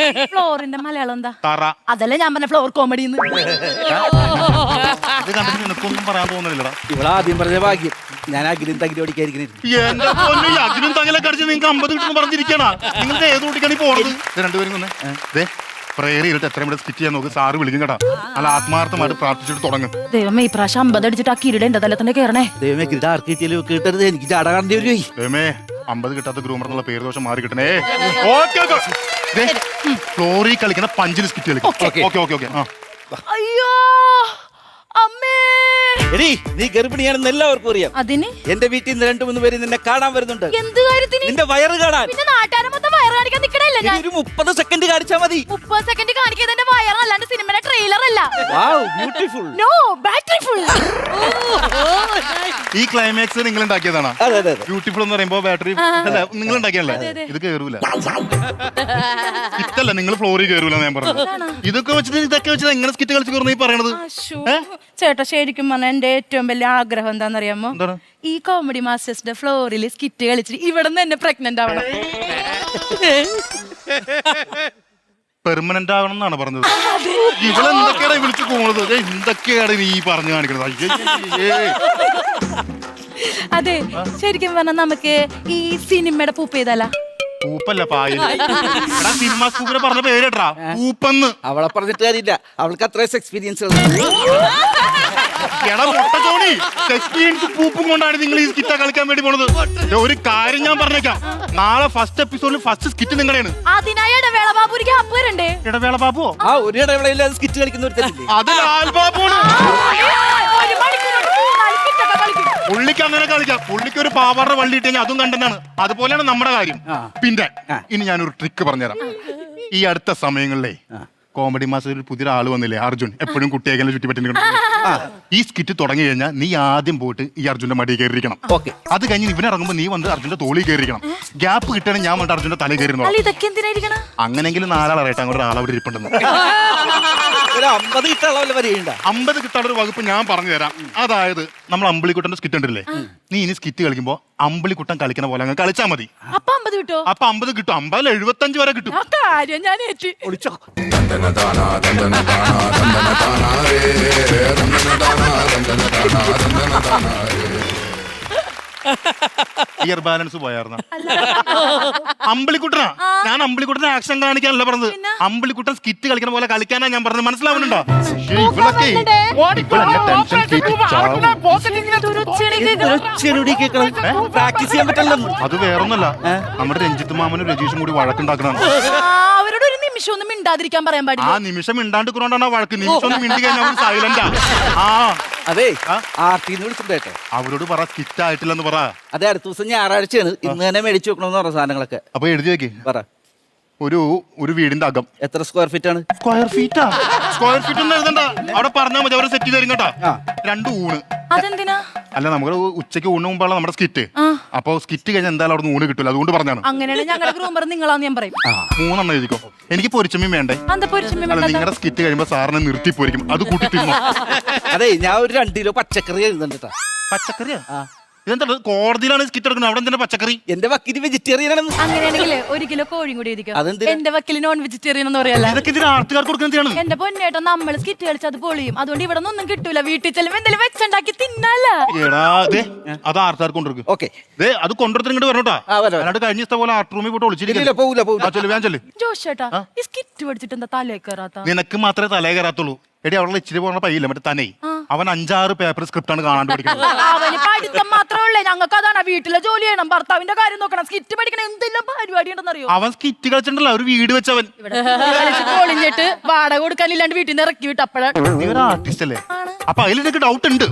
ഫ്ലോറിന്റെ മലയാളം എന്താ? തറ. അതല്ലേ ഞാൻ പറഞ്ഞ ഫ്ലോർ കോമഡി. ഇത് കണ്ടിട്ട് നിനക്കൊന്നും പറയാൻ തോന്നുന്നില്ലടാ. ഇവളാദ്യം പറഞ്ഞ ഭാഗ്യം. ഞാൻ അഗ്നിയും തകിരി ഓടിക്കായിരിക്കും. എന്റെ പൊന്നു, ഈ അഗ്നിയും തകിലൊക്കെ അടിച്ച് നിങ്ങൾക്ക് 50 കിട്ടുന്നു പറഞ്ഞിരിക്കണ. നിങ്ങൾക്ക് ഏത് ഓടിക്കാണ് ഈ പോണത്? രണ്ടുപേരും ഒന്ന് പ്രേയർ ചെയ്തിട്ട് എത്രയും കൂടെ സ്കിറ്റ് ചെയ്യാൻ നോക്ക്. സാറ് വിളിക്കും കേട്ടാ. നല്ല ആത്മാർത്ഥമായിട്ട് പ്രാർത്ഥിച്ചിട്ട് തുടങ്ങും. ദൈവമേ, ഈ പ്രാവശ്യം 50 അടിച്ചിട്ട് ആ കിരീടം എന്റെ തല തന്നെ കയറണേ. ദൈവമേ, കിരീടം ആർക്ക് കിട്ടിയാലും കിട്ടരുത്. എനിക്ക് ചാടാകാണ്ടി വരും. ദൈവമേ, 50 കിട്ടാത്ത ഗ്രൂമർ എന്നുള്ള പേര് ദോഷം മാറി കിട്ടണേ. ഫ്ലോറിൽ കളിക്കുന്ന പഞ്ചിൽ സ്കിറ്റ് കളിക്കും. അയ്യോ അമ്മേ, എടി നീ ഗർഭിണിയാണെന്ന് എല്ലാവർക്കും അറിയാം. അതിന് എന്റെ വീട്ടിൽ നിന്ന് 2-3 പേര് നിന്നെ കാണാൻ വരുന്നുണ്ട്. എന്ത് കാര്യത്തിന്? നിന്റെ വയറ് കാണാൻ. പിന്നെ നാട്ടുകാരെ മൊത്തം വയറ് കാണിക്കാൻ നിക്കണല്ലേ ഞാൻ. ഒരു 30 സെക്കൻഡ് കാണിച്ചാ മതി. 30 സെക്കൻഡ് കാണിക്കുന്നത് എന്റെ വയറ്, അല്ലാണ്ട് സിനിമയുടെ ട്രെയിലർ അല്ല. ബ്യൂട്ടിഫുൾ. No, battery full. ഈ ക്ലൈമാക്സ് നിങ്ങൾ ഉണ്ടാക്കിയതാണോ? ബ്യൂട്ടിഫുൾ എന്ന് പറയുമ്പോ ബാറ്ററി അല്ല നിങ്ങൾ ഉണ്ടാക്കിയല്ലേ? ഇത് കേറൂല. ഇതല്ല, നിങ്ങൾ ഫ്ലോറിൽ കേറൂല ഞാൻ പറഞ്ഞത്. ഇതൊക്കെ വെച്ചിട്ട് എങ്ങനെ സ്കിറ്റ് കളിച്ച് കയറുന്ന ഈ പറയണത്? ചേട്ടാ, ശരിക്കും പറഞ്ഞാൽ എന്റെ ഏറ്റവും വലിയ ആഗ്രഹം എന്താണെന്നറിയാമോ? ഈ കോമഡി മാസ്റ്റേഴ്സിന്റെ ഫ്ലോറിൽ സ്കിറ്റ് കളിച്ചിട്ട് ഇവിടെ നിന്ന് എന്നെ പ്രഗ്നന്റ് ആവണം. പെർമനന്റ് ആവണം എന്നാണ് പറഞ്ഞത്. ഇവളെന്തൊക്കെയാണ് വിളിച്ചു പോകുന്നത്? എന്തൊക്കെയാണ് നീ പറഞ്ഞു കാണിക്കുന്നത്? അതെ, ശരിക്കും പറഞ്ഞാൽ നമുക്ക് ഈ സിനിമയുടെ പൂപ്പ് ചെയ്താലാ? പൂപ്പല്ല, പായ. സിനിമ സ്കൂപ്പിനെ പറഞ്ഞ പേരേട്ടാ പൂപ്പെന്ന്. അവളെ പറഞ്ഞിട്ട് കാര്യമില്ല, അവൾക്ക് അത്ര എക്സ്പീരിയൻസ്. പൂപ്പും കൊണ്ടാണ് നിങ്ങൾ ഈ സ്കിറ്റ് കളിക്കാൻ വേണ്ടി പോണത്. ഒരു കാര്യം ഞാൻ പറഞ്ഞേക്കാം, നാളെ ഫസ്റ്റ് എപ്പിസോഡിൽ ഫസ്റ്റ് സ്കിറ്റ് നിങ്ങളുടെയാണ്. അതിനായി ഇടവേള ബാബു ഒരു ഗ്യാപ്പ് വരണ്ടേ? ഇടവേള ബാബുവോ? ആ, ഒരു ഇടവേളയില്ലാതെ സ്കിറ്റ് കളിക്കുന്ന അത് ലാൽ ബാബുവാണ്. പുള്ളിക്ക് അങ്ങനെ കളിക്കാം. പുള്ളിക്ക് ഒരു പാവാറിന്റെ വള്ളി ഇട്ട് കഴിഞ്ഞാൽ അതും കണ്ടെന്നാണ്. അതുപോലെയാണ് നമ്മുടെ കാര്യം. പിന്നെ ഇനി ഞാനൊരു ട്രിക്ക് പറഞ്ഞുതരാം. ഈ അടുത്ത സമയങ്ങളിലേ കോമഡി മാസ്റ്ററിൽ പുതിയ ആള് വന്നില്ലേ, അർജുൻ. എപ്പോഴും കുട്ടിയേക്കനെ ചുറ്റിപ്പറ്റി. ഈ സ്കിറ്റ് തുടങ്ങി കഴിഞ്ഞാൽ നീ ആദ്യം പോയിട്ട് ഈ അർജുന്റെ മടിയിൽ കയറിയിരിക്കണം. അത് കഴിഞ്ഞ് ഇവനെ ഇറങ്ങുമ്പോൾ നീ വന്ന് അർജുന്റെ തോളിൽ കയറിയിരിക്കണം. ഗ്യാപ്പ് കിട്ടണമെങ്കിൽ ഞാൻ വന്നിട്ട് അർജുന്റെ തലയിൽ കയറി. അങ്ങനെങ്കിലും 4 ആളായിട്ട് അങ്ങോട്ട് ഒരാളവിടെ ഇരിപ്പുണ്ടെന്ന്. 50 കിട്ടാനുള്ള ഒരു വകുപ്പ് ഞാൻ പറഞ്ഞു തരാം. അതായത് നമ്മൾ അമ്പിളിക്കുട്ടന്റെ സ്കിറ്റ് ഉണ്ടല്ലേ, നീ ഇനി സ്കിറ്റ് കളിക്കുമ്പോ അമ്പിളിക്കുട്ടൻ കളിക്കുന്ന പോലെ അങ്ങ് കളിച്ചാ മതി. അപ്പൊ 50 കിട്ടോ? അപ്പൊ 50 കിട്ടും. 50 75 വരെ കിട്ടും. ആ കാര്യം ഞാൻ ഏറ്റി. ഇയർ ബാലൻസ് പോയാർന്ന അമ്പിളിക്കുട്ടനാ. ഞാൻ അമ്പിളിക്കുട്ടനെ ആക്ഷൻ കാണിക്കാനല്ല പറഞ്ഞത്. അമ്പിളിക്കുട്ടൻ സ്കിറ്റ് കളിക്കുന്ന പോലെ കളിക്കാനാ ഞാൻ പറഞ്ഞത്. മനസ്സിലാവുന്നുണ്ടോ? ഇവളൊക്കെ പ്രാക്ടീസ് ചെയ്യാൻ പറ്റല്ലോ. അത് വേറൊന്നല്ല, നമ്മുടെ രഞ്ജിത്ത് മാമനും രജീഷും കൂടി വഴക്കുണ്ടാക്കണം. അവരോട് ഒരു നിമിഷം ഒന്നും മിണ്ടാതിരിക്കാൻ പറയാൻ ആ പാടില്ല. നിമിഷം മിണ്ടാണ്ടിക്കൊണ്ടാണ് വഴക്ക്. നിമിഷം ഒന്നും മിണ്ടി കഴിഞ്ഞാൽ സൈലന്റാ. ആ അതെ ആർട്ടിന്ന് വിളിച്ചിട്ടോ. അവരോട് പറ സ്കിറ്റ് ആയിട്ടില്ലെന്ന് പറ. അതെ അടുത്ത ദിവസം ഞായറാഴ്ചയാണ്. ഇന്ന് തന്നെ മേടിച്ചു വെക്കണമെന്ന് പറഞ്ഞ സാധനങ്ങളൊക്കെ. അപ്പൊ എഴുതി വെക്ക്. പറ. ഒരു വീടിന്റെ അകം എത്ര സ്ക്വയർ ഫീറ്റ് ആണ്? സ്ക്വയർ ഫീറ്റ് ഒന്നും എഴുതണ്ട. അവിടെ പറഞ്ഞാൽ മതി, അവര് സെറ്റ് തരും കേട്ടാ. 2 ഊണ്. അതെന്തിനാ? അല്ല, നമുക്ക് ഉച്ചയ്ക്ക് ഊണ് മുമ്പുള്ള നമ്മുടെ സ്കിറ്റ്. അപ്പൊ സ്കിറ്റ് കഴിഞ്ഞാൽ എന്തായാലും അവിടെ ഊണ് കിട്ടില്ല. അതുകൊണ്ട് പറഞ്ഞാണ്. അങ്ങനെയാണ് ഞങ്ങളുടെ ഗ്രൂമർ നിങ്ങളാന്ന് ഞാൻ പറയും. 3 എഴുതിക്കോ. എനിക്ക് പൊരിച്ചമ്മയും വേണ്ടേ. എന്താ നിങ്ങളുടെ സ്കിറ്റ് കഴിയുമ്പോ സാറിനെ നിർത്തി പോയിരിക്കും. അത് കൂട്ടി തിന്നോ. അതെ ഞാൻ ഒരു 2 കിലോ പച്ചക്കറി എഴുതണ്ടാ. പച്ചക്കറിയാ? ഇതെന്താ കോടതിയിലാണ് സ്കിറ്റ് എടുക്കുന്നത്, അവിടെ എന്തിനാ പച്ചക്കറി? എന്റെ വക്കീല് വെജിറ്റേറിയൻ ആണ്. അങ്ങനെയാണെങ്കിൽ 1 കിലോ കോഴിയും കൂടി എഴുതിക്കോ. അതെന്തിനാ? എന്റെ വക്കീല് നോൺ വെജിറ്റേറിയൻ എന്ന് പറയല്ല. ഇതൊക്കെ ഇതിന് ആർട്ടുകാർക്ക് കൊടുക്കുന്നതാണ്. എന്റെ പൊന്നേട്ടൻ നമ്മൾ സ്കിറ്റ് കളിച്ച് അത് പൊളിയും. അതുകൊണ്ട് ഇവിടെ ഒന്നും കിട്ടൂല. വീട്ടിൽ ചെല്ലുമ്പോ എന്തെങ്കിലും വെച്ചുണ്ടാക്കി തിന്നല്ല. അത് ആർട്ടുകാർക്ക് കൊണ്ടുവരും. ഓക്കെ അത് കൊണ്ടുവരുത്തി ഇങ്ങോട്ട് വരണോട്ടാ. അല്ലാണ്ട് കഴിഞ്ഞ ദിവസത്തെ പോലെ ആർട്ട് റൂമിൽ പോയിട്ട് ഒളിച്ചിരിക്കില്ല. ജോഷേട്ടാ ഈ സ്കിറ്റ് പഠിച്ചിട്ട് എന്താ തലേ കയറാത്ത? നിനക്ക് മാത്രമേ തലേ കയറാത്തുള്ളൂ. എടി അവളെ ഇച്ചിരി പോണ പയ്യില്ല, മറ്റേ തന്നെ അവൻ 5-6 പേപ്പർ സ്ക്രിപ്റ്റ് ആണ് കാണാണ്ട് പഠിക്കുന്നത്. അവന് പഠിത്തം മാത്രമേ ഉള്ളേ. ഞങ്ങൾക്ക് അതാണ്. വീട്ടിലെ ജോലി ചെയ്യണം, ഭർത്താവിന്റെ കാര്യം നോക്കണം, സ്കിറ്റ് പഠിക്കണം, എന്തെല്ലാം പരിപാടി ഉണ്ടെന്ന് അറിയോ? അവൻ സ്കിറ്റ് കളിച്ചിട്ടുണ്ടല്ലോ, ഒരു വീട് വെച്ചവൻ. പൊളിഞ്ഞിട്ട് വാടക കൊടുക്കാനില്ലാണ്ട് വീട്ടിൽ നിന്ന് ഇറക്കി വിട്ട് അപ്പോഴാണ്. ആർട്ടിസ്റ്റ് അല്ലേ? അപ്പൊ അതിൽ നിനക്ക് ഡൗട്ട് ഉണ്ട്.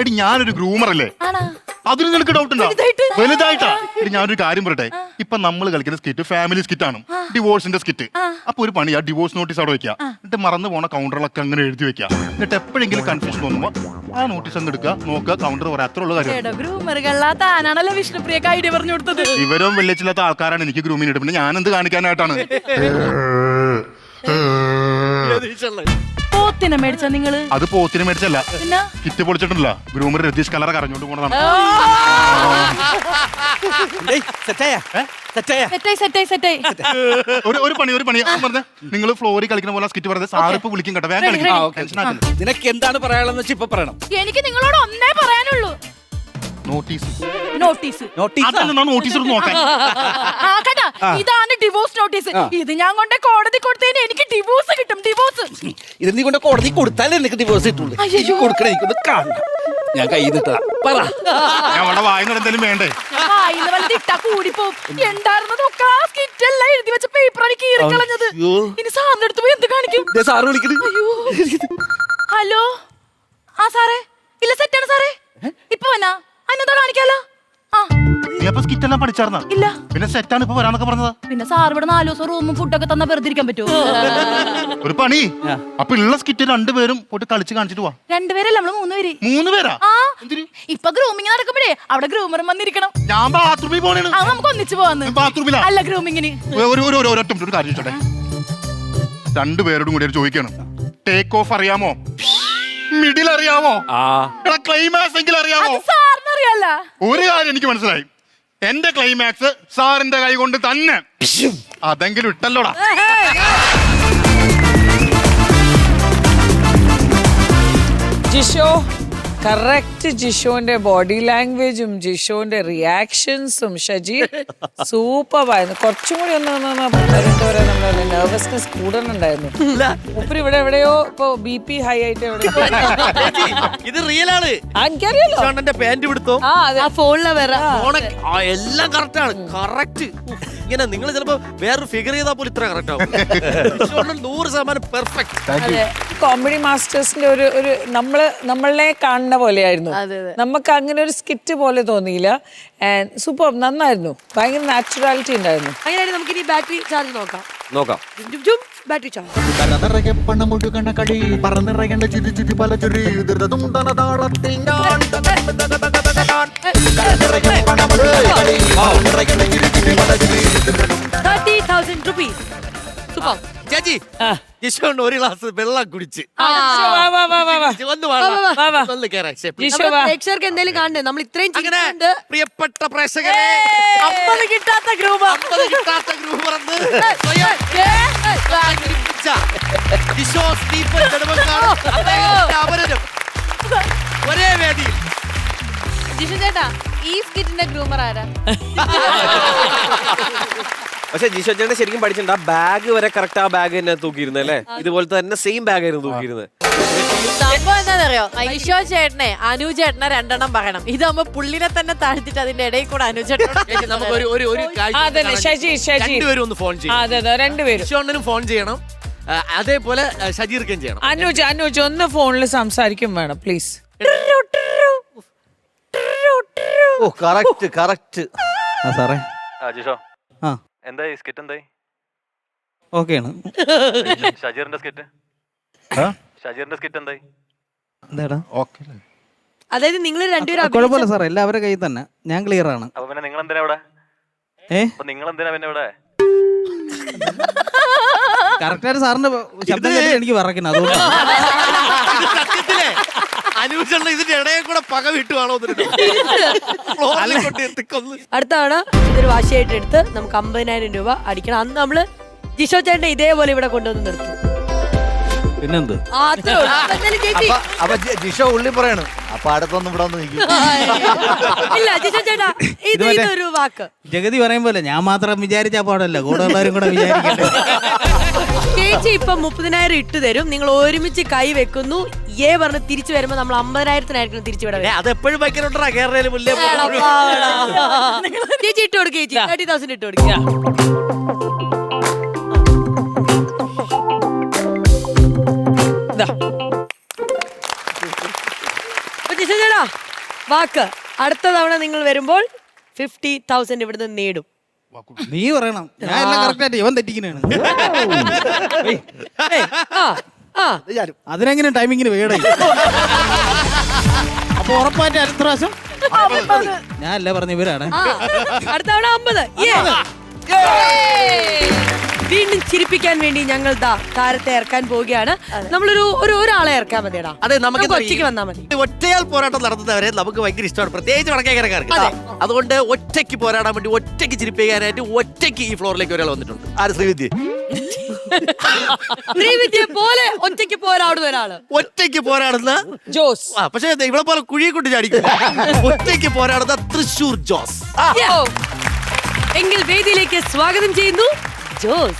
എടി ഞാനൊരു ഗ്രൂമർ അല്ലേ? അതിന് നിനക്ക് ഡൗട്ട് ഉണ്ടോ? വലുതായിട്ടാ. എടി ഞാനൊരു കാര്യം പറയട്ടെ. ഇപ്പൊ നമ്മൾ കളിക്കുന്ന സ്കിറ്റ് ഫാമിലി സ്കിറ്റ് ആണ്, ഡിവോഴ്സിന്റെ സ്കിറ്റ്. അപ്പൊ ഒരു പണി, ആ ഡിവോഴ്സ് നോട്ടീസ് അവിടെ വെക്കുക. എന്നിട്ട് മറന്നു പോണ കൗണ്ടറിലൊക്കെ അങ്ങനെ എഴുതി വെക്കുക. എന്നിട്ട് എപ്പോഴെങ്കിലും കൺഫ്യൂഷൻ തോന്നുമ്പോ ആ നോട്ടീസ് ഒന്ന് എടുക്കുക, നോക്കുക, കൗണ്ടർ പറയാം. അത്ര ഉള്ള കാര്യം. താനാണല്ലോ വിഷ്ണുപ്രിയക്ക് ഐഡിയ പറഞ്ഞു കൊടുത്തത്. ഇവരും വെള്ളിച്ചില്ലാത്ത ആൾക്കാരാണ് എനിക്ക് ഗ്രൂമിന് ഇട്ട്. പിന്നെ ഞാൻ എന്ത് കാണിക്കാനായിട്ടാണ്? പോത്തിനെ മേടിച്ച നിങ്ങള്? അത് പോത്തിനെ മേടിച്ചല്ല, കിറ്റ് പൊളിച്ചിട്ടില്ല. ഗ്രൂമർ രതീഷ് കലറ കരഞ്ഞോണ്ട് പോണതാണ്. ഒരു പണി പറഞ്ഞ നിങ്ങൾ ഫ്ലോറിൽ കളിക്കുന്ന പോലെ സ്കിറ്റ് പറഞ്ഞത് സാറിപ്പ് വിളിക്കും കേട്ടോ. വേഗം കളിക്കും. നിനക്ക് എന്താണ് പറയാനുള്ളത് വെച്ചാൽ ഇപ്പൊ പറയണം. എനിക്ക് നിങ്ങളോട് ഒന്നേ പറയാനുള്ളൂ. ഇതാണ് ഡിവോഴ്സ് നോട്ടീസ്. ഇത് ഞാൻ കൊണ്ട് കോടതി കൊടുത്തതിന് എനിക്ക് ഡിവോഴ്സ് കിട്ടും. ഡിവോഴ്സ് ഇത് നീ കൊണ്ട് കോടതി കൊടുത്താലേ എനിക്ക് ഡിവോഴ്സ് കിട്ടുള്ളൂ. കൊടുക്കണേ, എനിക്കൊന്ന് കാണണം. ഞാൻ കൈ നിട്ടാ പറ. എന്തെങ്കിലും വേണ്ടേ? കൂടിപ്പോവും. ഉണ്ടായിരുന്നതൊക്കെ ആ സ്കിറ്റ് എല്ലാം എഴുതി വെച്ച പേപ്പറാണ് കീറി കളഞ്ഞത്. ഇനി സാറിന്റെ അടുത്ത് പോയി എന്ത് കാണിക്കും? സാറ് വിളിക്കുന്നു. ഹലോ. ആ സാറേ, ഇല്ല സെറ്റാണ് സാറേ. ഇപ്പൊ വന്നാ അന്നെന്താ കാണിക്കാലോ? സ്കിറ്റ് എല്ലാം പഠിച്ചാർന്ന? ഇല്ല. പിന്നെ സെറ്റാണ് ഇപ്പൊ വരാന്നൊക്കെ പറഞ്ഞത്. പിന്നെ സാർ ഇവിടെ 4 ദിവസം റൂമും ഫുഡൊക്കെ തന്നാ വെറുതെ ഇരിക്കാൻ പറ്റുമോ? ഒരു പണി, അപ്പൊ ഉള്ള സ്കിറ്റ് 2 പേരും പോയിട്ട് കളിച്ച് കാണിച്ചിട്ട് പോവാ. 2 പേരല്ല, നമ്മള് 3 പേര്. 3 പേരാ? ഇപ്പൊ ഗ്രൂമിങ് നടക്കുമ്പോഴേ അവിടെ ഗ്രൂമർ വന്നിരിക്കണം. ഞാൻ ബാത്റൂമിൽ പോണേണ്. നമുക്ക് ഒന്നിച്ച് പോവാന്ന്. ബാത്റൂമിലാ? അല്ല, ഗ്രൂമിങ്ങിന്. ഒരു കാര്യം ചോട്ടെ. 2 പേരോടും കൂടി ചോദിക്കണം. ടേക്ക് ഓഫ് അറിയാമോ? മിഡിൽ അറിയാമോ? ക്ലൈമാക്സ് എങ്കിലും അറിയാമോ? ഒരു കാര്യം എനിക്ക് മനസ്സിലായി. എന്റെ ക്ലൈമാക്സ് സാറിന്റെ കൈ കൊണ്ട് തന്നെ. അതെങ്കിലും ഇട്ടല്ലോടാ. ജിഷോ കറക്റ്റ്. ജിഷോന്റെ ബോഡി ലാംഗ്വേജും ജിഷോന്റെ റിയാക്ഷൻസും ഷജി സൂപ്പറായിരുന്നു. കുറച്ചും കൂടി നമ്മളെ നെർവസ്നെസ് കൂടുതലുണ്ടായിരുന്നു. ഉപ്പര് ഇവിടെ എവിടെയോ ഇപ്പൊ BP ഹൈ ആയിട്ട് ഇത് റിയൽ ആണ്. എനിക്കറിയാലോ. പാന്റ് പിടുത്തോ ഫോണിലെ വേറെ എല്ലാം കറക്റ്റ് ആണ്. കറക്റ്റ്. ഇങ്ങനെ നിങ്ങൾ ചിലപ്പോ വേറൊരു ഫിഗർ ചെയ്താൽ പോലും ഇത്ര കറക്റ്റ് ആവും. 100% പെർഫെക്റ്റ്. കോമഡി മാസ്റ്റേഴ്സിന്റെ ഒരു നമ്മളെ കാണുന്ന പോലെയായിരുന്നു. നമുക്ക് അങ്ങനെ ഒരു സ്കിറ്റ് പോലെ തോന്നിയില്ല. സൂപ്പർ, നന്നായിരുന്നു. ഭയങ്കര നാച്ചുറാലിറ്റി ഉണ്ടായിരുന്നു. അങ്ങനെയാണെങ്കിൽ നമുക്ക് ഇനി ബാറ്ററി ചാർജ് നോക്കാം. Battery charge. പണമൊഴുകണ കളി പറന്നിറയേണ്ട ചിരി ചിരി പല ചുരി ധൃതം തനതാളത്തിൽ ഞാൻ 30,000 rupees. Super. ചേച്ചി ജിഷോണ്ട് ഒരു ഗ്ലാസ് വെള്ളം കുടിച്ച് ഒന്ന് കേറാം. പ്രേക്ഷകർക്ക് എന്തെങ്കിലും കാണണ്ടേ? നമ്മൾ ഇത്രയും അങ്ങനെ ചിരിക്കുന്നുണ്ട്. പ്രിയപ്പെട്ട പ്രേക്ഷകരെ 50 കിട്ടാത്ത ഗ്രൂപ്പ് 50 കിട്ടാത്ത ഗ്രൂമർ എന്ന് സ്വയം ചിരിപ്പിച്ച ജിഷോ സ്റ്റീഫൻ നെടുമങ്ങാട് അദ്ദേഹത്തിന്റെ അപരനും ഒരേ വേദിയിൽ. ജിഷു ചേട്ടാ ഈ സ്കിറ്റിന്റെ ഗ്രൂമർ ആരാ? പക്ഷെ ജിഷോ ചേട്ടൻ ശരിക്കും പഠിച്ചിട്ടുണ്ട്. ആ ബാഗ് വരെ കറക്റ്റ് ആ ബാഗ് തന്നെ തൂക്കിയിരുന്നത് അല്ലേ? ഇതുപോലത്തെ തന്നെ സെയിം ബാഗ് ആയിരുന്നു തൂക്കിയിരുന്നത്. സംഭവം എന്താണെന്നറിയോ? ജിഷോ ചേട്ടനെ അനു ചേട്ടനെ 2 എണ്ണം പറയണം. ഇതാകുമ്പോ പുള്ളിനെ തന്നെ താഴ്ത്തിട്ട് അതിന്റെ ഇടയിൽ കൂടെ അനു ചേട്ടൻ നമുക്ക് ഒരു അതന്നെ ശശി ശശി രണ്ടുപേരും ഒന്ന് ഫോൺ ചെയ്യും. അതെ രണ്ടുപേരും ജിഷോണ്ണനും ഫോൺ ചെയ്യണം, അതേപോലെ ഷജീർക്കും ചെയ്യണം. അനുജ് ഒന്ന് ഫോണിൽ സംസാരിക്കും വേണം പ്ലീസ്. ഓ കറക്റ്റ് സാറേ ജിഷോ എന്തായി സ്കിറ്റ് എന്തായി? ഓക്കെയാണ്. ഷജീറിന്റെ സ്കിറ്റ് എന്തായി? എന്താടാ ഓക്കെ അതായത് നിങ്ങൾ രണ്ടുപേരും കുഴപ്പമില്ല സാർ, എല്ലാവരുടെ കയ്യിൽ തന്നെ ഞാൻ ക്ലിയർ ആണ്. അപ്പൊ പിന്നെ നിങ്ങൾ എന്തിനാ ഇവിടെ? നിങ്ങൾ എന്തിനാ പിന്നെ ഇവിടെ? കറക്റ്റായിട്ട് സാറിന്റെ ശബ്ദം കേട്ട് എനിക്ക് പറയണം. അതുകൊണ്ട് സത്യത്തിലേ അനുജണ്ണ ഇതിന്റെ ഇടയിൽ കൂടെ പക വിട്ടുവാണോ? അടുത്ത തവണ ഇതൊരു വാശിയായിട്ട് എടുത്ത് നമുക്ക് 50,000 രൂപ അടിക്കണം. അന്ന് നമ്മള് ജിഷോ ചേട്ടനെ ഇതേപോലെ ഇവിടെ കൊണ്ടുവന്ന് നിർത്തും. പിന്നെന്ത് അപ്പൊ ജിഷോ ഉള്ളി പറയണം. അപ്പൊ അടുത്തൊന്നും ഇവിടെ വന്ന് നിൽക്കും. ഇല്ല ജിഷോ ചേട്ടാ ഇതൊരു വാക്ക് ജഗതി പറയും പോലെ ഞാൻ മാത്രം വിചാരിച്ചാ പാടല്ല, കൂടെ ഉള്ളവരും കൂടെ വിചാരിക്കട്ടെ. ചേച്ചി ഇപ്പൊ 30,000 ഇട്ട് തരും. നിങ്ങൾ ഒരുമിച്ച് കൈ വെക്കുന്നു. പറഞ്ഞ് തിരിച്ചു വരുമ്പോ നമ്മൾ 50,000-നായിരിക്കും തിരിച്ചു വിടാം. അതെപ്പോഴും ഭയങ്കര കേരള മുല്ലേ ചേച്ചി ഇട്ട് കൊടുക്കുക. ചേച്ചി 30,000 ഇട്ട് കൊടുക്കുക. ചേട്ടാ വാക്ക് അടുത്ത തവണ നിങ്ങൾ വരുമ്പോൾ 50,000 ഇവിടുന്ന് നേടും. നീ പറയണം, ഞാൻ എല്ലാം കറക്റ്റ് ആയിട്ട് ഇവൻ തെറ്റിക്കുന്നതാണ്. അതിനെങ്ങനെ ടൈമിങ്ങിന് വേടേ? അപ്പൊ ഉറപ്പായിട്ട് അടുത്ത പ്രാവശ്യം ഞാൻ അല്ലേ പറഞ്ഞ ഇവരാണ്. അടുത്ത തവണ 50. വീണ്ടും ചിരിപ്പിക്കാൻ വേണ്ടി ഞങ്ങൾ താരത്തെ ഇറക്കാൻ പോവുകയാണ്. നമ്മളൊരു ഒരാളെ ഇറക്കാൻ മതിയടാ. അതെ, നമുക്ക് ഒറ്റയ്ക്ക് വന്നാൽ മതി. ഒറ്റയാൾ പോരാട്ടം നടത്തുന്നവരെ നമുക്ക് ഭയങ്കര ഇഷ്ടമാണ്, പ്രത്യേകിച്ച് വടക്കേക്കരക്കാർക്ക്. അതുകൊണ്ട് ഒറ്റയ്ക്ക് പോരാടാൻ വേണ്ടി, ഒറ്റയ്ക്ക് ചിരിപ്പിക്കാനായിട്ട് ഒറ്റയ്ക്ക് ഈ ഫ്ലോറിലേക്ക് ഒരാൾ വന്നിട്ടുണ്ട്. ആര്? ശ്രീവിദ്യയെ പോലെ ഒറ്റയ്ക്ക് പോരാടുന്ന ഒരാള്. ഒറ്റയ്ക്ക് പോരാടുന്ന ജോസ്. പക്ഷേ ഇവിടെ പോലെ കുഴിയെ കൊണ്ട് ചാടിക്കും. ഒറ്റയ്ക്ക് പോരാടുന്ന തൃശൂർ ജോസ്. എങ്കിൽ വേദിയിലേക്ക് സ്വാഗതം ചെയ്യുന്നു ജോസ്.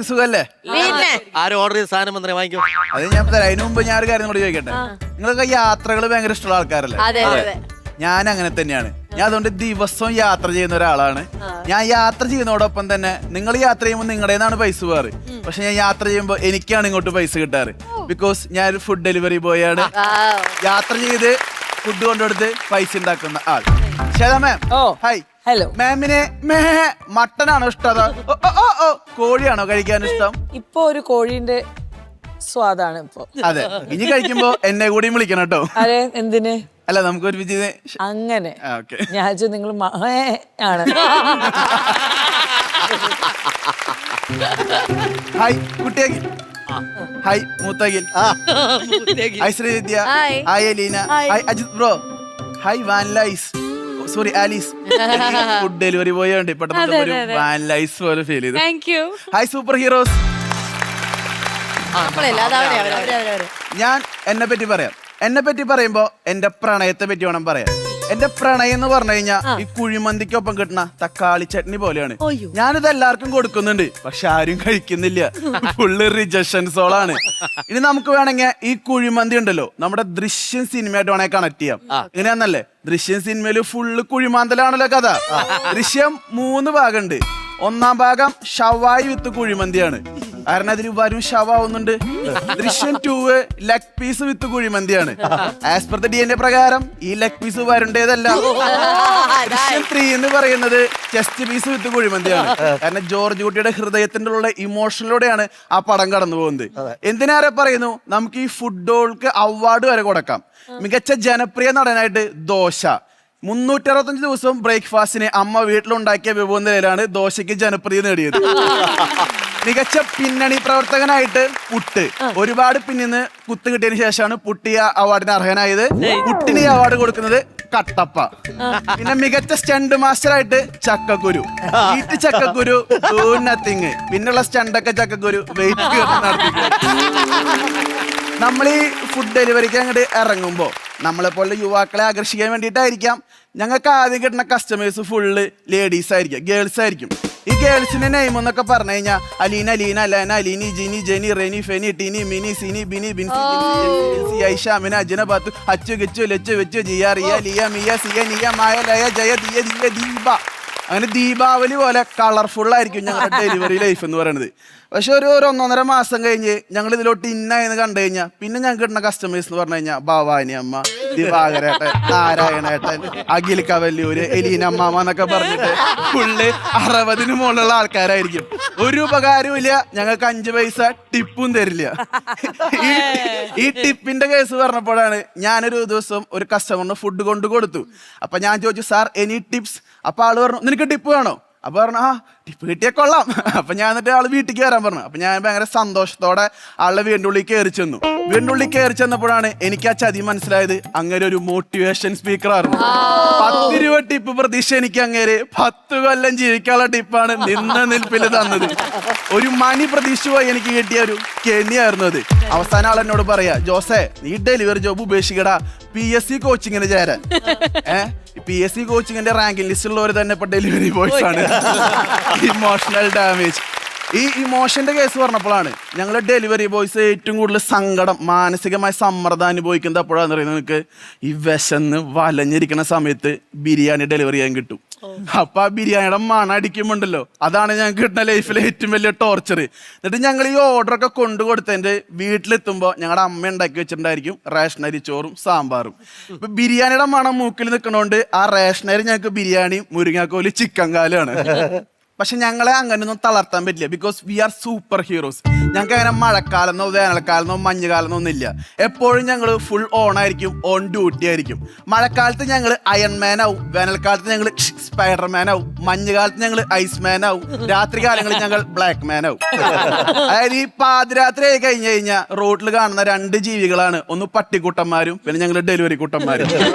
സുഖല്ലേ? ആരും ഓർഡർ ചെയ്ത സാധനം വന്നേ വാങ്ങിക്കും. അത് ഞാൻ തരാം. അതിന് മുമ്പ് ഞാൻ ഒരു കാര്യം കൂടി ചോദിക്കട്ടെ. നിങ്ങൾക്ക് യാത്രകൾ ഭയങ്കര ഇഷ്ടമുള്ള ആൾക്കാരല്ലേ? ഞാൻ അങ്ങനെ തന്നെയാണ്. ഞാൻ അതുകൊണ്ട് ദിവസവും യാത്ര ചെയ്യുന്ന ഒരാളാണ്. ഞാൻ യാത്ര ചെയ്യുന്നതോടൊപ്പം തന്നെ നിങ്ങൾ യാത്ര ചെയ്യുമ്പോൾ നിങ്ങളുടെ നിന്നാണ് പൈസ പോകാറ്. പക്ഷെ ഞാൻ യാത്ര ചെയ്യുമ്പോൾ എനിക്കാണ് ഇങ്ങോട്ട് പൈസ കിട്ടാറ്. ബിക്കോസ് ഞാൻ ഒരു ഫുഡ് ഡെലിവറി ബോയ് ആണ്. യാത്ര ചെയ്ത് ഫുഡ് കൊണ്ടുകൊടുത്ത് പൈസ ഉണ്ടാക്കുന്ന ആൾ. ശേതാ മാം. ഹായ്. ഹലോ. മാമിന് മട്ടനാണോ ഇഷ്ടം? കോഴിയാണോ കഴിക്കാൻ ഇഷ്ടം? ഇപ്പൊ ഒരു കോഴിന്റെ സ്വാദാണ് ഇപ്പൊ. അതെ, ഇനി കഴിക്കുമ്പോ എന്നെ കൂടി വിളിക്കണം കേട്ടോ. അതെ, എന്തിന്? അല്ല, നമുക്കൊരു വിജയ അങ്ങനെ ഞാൻ നിങ്ങൾ ആണ്. ഹായ് കുട്ടിയാക്കി. ഹായ് മൂത്തകിൽ. Hi Sreevidya. Hi Aleena. Hi Ajith bro. Hi വാൻലൈസ്. Sorry Alice. Food delivery boy ഉണ്ട്. പെട്ടെന്ന് ഒരു വാൻലൈസ് പോലെ ഫീൽ ചെയ്തു. Hi super heroes. ഞാൻ എന്നെ പറ്റി പറയാം. എന്നെ പറ്റി പറയുമ്പോ എന്റെ പ്രണയത്തെ പറ്റി വേണം പറയാൻ. എന്റെ പ്രണയം എന്ന് പറഞ്ഞു കഴിഞ്ഞാൽ ഈ കുഴിമന്തിക്കൊപ്പം കിട്ടുന്ന തക്കാളി ചട്നി പോലെയാണ്. ഞാനിത് എല്ലാവർക്കും കൊടുക്കുന്നുണ്ട്, പക്ഷെ ആരും കഴിക്കുന്നില്ല. ഫുള്ള് റിജക്ഷൻസോളാണ്. ഇനി നമുക്ക് വേണമെങ്കിൽ ഈ കുഴിമന്തി ഉണ്ടല്ലോ, നമ്മുടെ ദൃശ്യം സിനിമയായിട്ട് വേണമെങ്കിൽ കണക്ട് ചെയ്യാം. എങ്ങനെയാന്നല്ലേ? ദൃശ്യം സിനിമയില് ഫുള്ള് കുഴിമാന്തലാണല്ലോ കഥ. ദൃശ്യം 3 ഭാഗമുണ്ട്. 1-ാം ഭാഗം ഷവായി വിത്ത് കുഴിമന്തിയാണ്. കാരണം അതിൽ വരും ശവാവുന്നുണ്ട്. ദൃശ്യം 2 ലെഗ് പീസ് വിത്ത് കുഴിമന്തിയാണ്. ആസ് പെർ ദ DNA പ്രകാരം ഈ ലെഗ് പീസ് വരണ്ടേതല്ല. ദൃശ്യം 3 എന്ന് പറയുന്നത് ചെസ്റ്റ് പീസ് വിത്ത് കുഴിമന്തിയാണ്. കാരണം ജോർജ് കുട്ടിയുടെ ഹൃദയത്തിന്റെ ഉള്ള ഇമോഷനിലൂടെയാണ് ആ പടം കടന്നു പോകുന്നത്. എന്തിനാരെ പറയുന്നു, നമുക്ക് ഈ ഫുഡുകൾക്ക് അവാർഡ് വരെ കൊടുക്കാം. മികച്ച ജനപ്രിയ നടനായിട്ട് ദോശ. 365 ദിവസം ബ്രേക്ക്ഫാസ്റ്റിന് അമ്മ വീട്ടിലുണ്ടാക്കിയ വിഭവനിലയിലാണ് ദോശയ്ക്ക് ജനപ്രിയത നേടിയത്. മികച്ച പിന്നണി പ്രവർത്തകനായിട്ട് പുട്ട്. ഒരുപാട് പിന്നിന്ന് കുത്ത് കിട്ടിയതിനു ശേഷമാണ് പുട്ടിയ അവാർഡിന് അർഹനായത്. പുട്ടിന് ഈ അവാർഡ് കൊടുക്കുന്നത് കട്ടപ്പ. പിന്നെ മികച്ച സ്റ്റണ്ട് മാസ്റ്റർ ആയിട്ട് ചക്കക്കുരു. വീട്ട് ചക്കക്കുരു നത്തിങ്. പിന്നുള്ള സ്റ്റണ്ടൊക്കെ ചക്കക്കുരു വെയിറ്റ് നടത്തി. നമ്മൾ ഈ ഫുഡ് ഡെലിവറിക്ക് അങ്ങോട്ട് ഇറങ്ങുമ്പോൾ നമ്മളെ പോലെ യുവാക്കളെ ആകർഷിക്കാൻ വേണ്ടിയിട്ടായിരിക്കാം ഞങ്ങൾക്ക് ആദ്യം കിട്ടുന്ന കസ്റ്റമേഴ്സ് ഫുള്ള് ലേഡീസ് ആയിരിക്കും, ഗേൾസ് ആയിരിക്കും. ഈ ഗേൾസിന്റെ നെയിം എന്നൊക്കെ പറഞ്ഞു കഴിഞ്ഞാൽ അലീന, അലീന, അലാന, അലീനി, ജിനി, ജെനി, റെനി, ഫെനി, ടിനി, മിനി, സിനി, ബിനി, ബിൻസി, ജിൻസി, ഐഷ, അമിന, അജന, ബാത്തു, അച്ചു, ഗച്ചു, ലച്ചു, വെച്ചു, ജിയ, റിയ, ലിയ, മിയ, സിയ, നിയ, മായ, ലയ, ജയ, ദിയ, ദിയ, ദീപ. അങ്ങനെ ദീപാവലി പോലെ കളർഫുൾ ആയിരിക്കും ഞങ്ങളുടെ ഡെലിവറി ലൈഫ് എന്ന് പറയുന്നത്. പക്ഷെ ഒരു 1.5 മാസം കഴിഞ്ഞ് ഞങ്ങൾ ഇതിലോട്ട് ഇന്നായെന്ന് കണ്ടു കഴിഞ്ഞാൽ പിന്നെ ഞങ്ങൾക്ക് കിട്ടുന്ന കസ്റ്റമേഴ്സ് എന്ന് പറഞ്ഞു കഴിഞ്ഞാൽ ഭവാനി അമ്മ, ദിവാകരേട്ടൻ, നാരായണേട്ടൻ, അഖിൽ കവല്ലൂര്, എലീന അമ്മാമ എന്നൊക്കെ പറഞ്ഞിട്ട് ഫുള്ള് 60-ന് മുകളിലുള്ള ആൾക്കാരായിരിക്കും. ഒരു ഉപകാരവും ഇല്ല, ഞങ്ങൾക്ക് 5 പൈസ ടിപ്പും തരില്ല. ഈ ടിപ്പിന്റെ കേസ് പറഞ്ഞപ്പോഴാണ് ഞാനൊരു ദിവസം ഒരു കസ്റ്റമറിന് ഫുഡ് കൊണ്ട് കൊടുത്തു. അപ്പൊ ഞാൻ ചോദിച്ചു, സാർ എനി ടിപ്സ്? അപ്പൊ ആള് പറഞ്ഞു, നിനക്ക് ടിപ്പ് വേണോ? അപ്പൊ പറഞ്ഞു, ആ ടിപ്പ് കിട്ടിയാ കൊള്ളാം. അപ്പൊ ഞാൻ എന്നിട്ട് ആള് വീട്ടിലേക്ക് വരാൻ പറഞ്ഞു. അപ്പൊ ഞാൻ ഭയങ്കര സന്തോഷത്തോടെ ആളുടെ വീടിൻ്റെ ഉള്ളിൽ കയറി ചെന്നു. വീടിൻ്റെ ഉള്ളിൽ കയറി ചെന്നപ്പോഴാണ് എനിക്ക് ആ ചതി മനസ്സിലായത്. അങ്ങനെ ഒരു മോട്ടിവേഷൻ സ്പീക്കർ ആയിരുന്നു. 10 രൂപ ടിപ്പ് പ്രതീക്ഷ എനിക്ക് അങ്ങേര് 10 കൊല്ലം ജീവിക്കാനുള്ള ടിപ്പാണ് നിന്ന നിൽപ്പിൽ തന്നത്. ഒരു മണി പ്രതീക്ഷ പോയി എനിക്ക് കിട്ടിയ ഒരു കെണിയായിരുന്നു അത്. അവസാനം ആൾ എന്നോട് പറയാ, ജോസേ നീ ഡെലിവറി ജോബ് ഉപേക്ഷിക്കടാ, PSC കോച്ചിങ്ങിന് ചേരാൻ. PSC കോച്ചിങ്ങിന്റെ റാങ്കിങ് ലിസ്റ്റിലുള്ളവർ തന്നെ ഇപ്പൊ ഡെലിവറി ബോയ്സ് ആണ്. Emotional damage. ഈ ഇമോഷന്റെ കേസ് പറഞ്ഞപ്പോഴാണ് ഞങ്ങൾ ഡെലിവറി ബോയ്സ് ഏറ്റവും കൂടുതൽ സങ്കടം, മാനസികമായ സമ്മർദ്ദം അനുഭവിക്കുന്നത് അപ്പോഴാന്ന് പറയുന്നത്. നിങ്ങൾക്ക് ഈ വിശന്ന് വലഞ്ഞിരിക്കുന്ന സമയത്ത് ബിരിയാണി ഡെലിവറി ചെയ്യാൻ കിട്ടും. അപ്പൊ ആ ബിരിയാണിയുടെ മണം അടിക്കുമ്പോണ്ടല്ലോ, അതാണ് ഞങ്ങൾക്ക് കിട്ടുന്ന ലൈഫിലെ ഏറ്റവും വലിയ ടോർച്ചർ. എന്നിട്ട് ഞങ്ങൾ ഈ ഓർഡറൊക്കെ കൊണ്ടു കൊടുത്തതിന്റെ വീട്ടിലെത്തുമ്പോൾ ഞങ്ങളുടെ അമ്മ ഉണ്ടാക്കി വെച്ചിട്ടുണ്ടായിരിക്കും റേഷനരി ചോറും സാമ്പാറും. ഇപ്പൊ ബിരിയാണിയുടെ മണം മൂക്കിൽ നിൽക്കണോണ്ട് ആ റേഷനരി ഞങ്ങൾക്ക് ബിരിയാണിയും മുരിങ്ങാക്കോല് ചിക്കൻ കാലുമാണ്. പക്ഷെ ഞങ്ങളെ അങ്ങനെയൊന്നും തളർത്താൻ പറ്റില്ല. Because we are super heroes. ഞങ്ങൾക്ക് അങ്ങനെ മഴക്കാലെന്നോ വേനൽക്കാലെന്നോ മഞ്ഞുകാലെന്നോ ഒന്നുമില്ല. എപ്പോഴും ഞങ്ങൾ ഫുൾ ഓൺ ആയിരിക്കും, ഓൺ ഡ്യൂട്ടി ആയിരിക്കും. മഴക്കാലത്ത് ഞങ്ങൾ അയൺമാൻ ആവും, വേനൽക്കാലത്ത് ഞങ്ങൾ സ്പൈഡർമാൻ ആവും, മഞ്ഞുകാലത്ത് ഞങ്ങൾ ഐസ്മാൻ ആവും, രാത്രി കാലങ്ങളിൽ ഞങ്ങൾ ബ്ലാക്ക് മാൻ ആവും. അതായത് ഈ പാതിരാത്രി ആയി കഴിഞ്ഞു കഴിഞ്ഞാൽ റോഡിൽ കാണുന്ന 2 ജീവികളാണ്, ഒന്ന് പട്ടിക്കുട്ടന്മാരും പിന്നെ ഞങ്ങൾ ഡെലിവറി കുട്ടന്മാരും.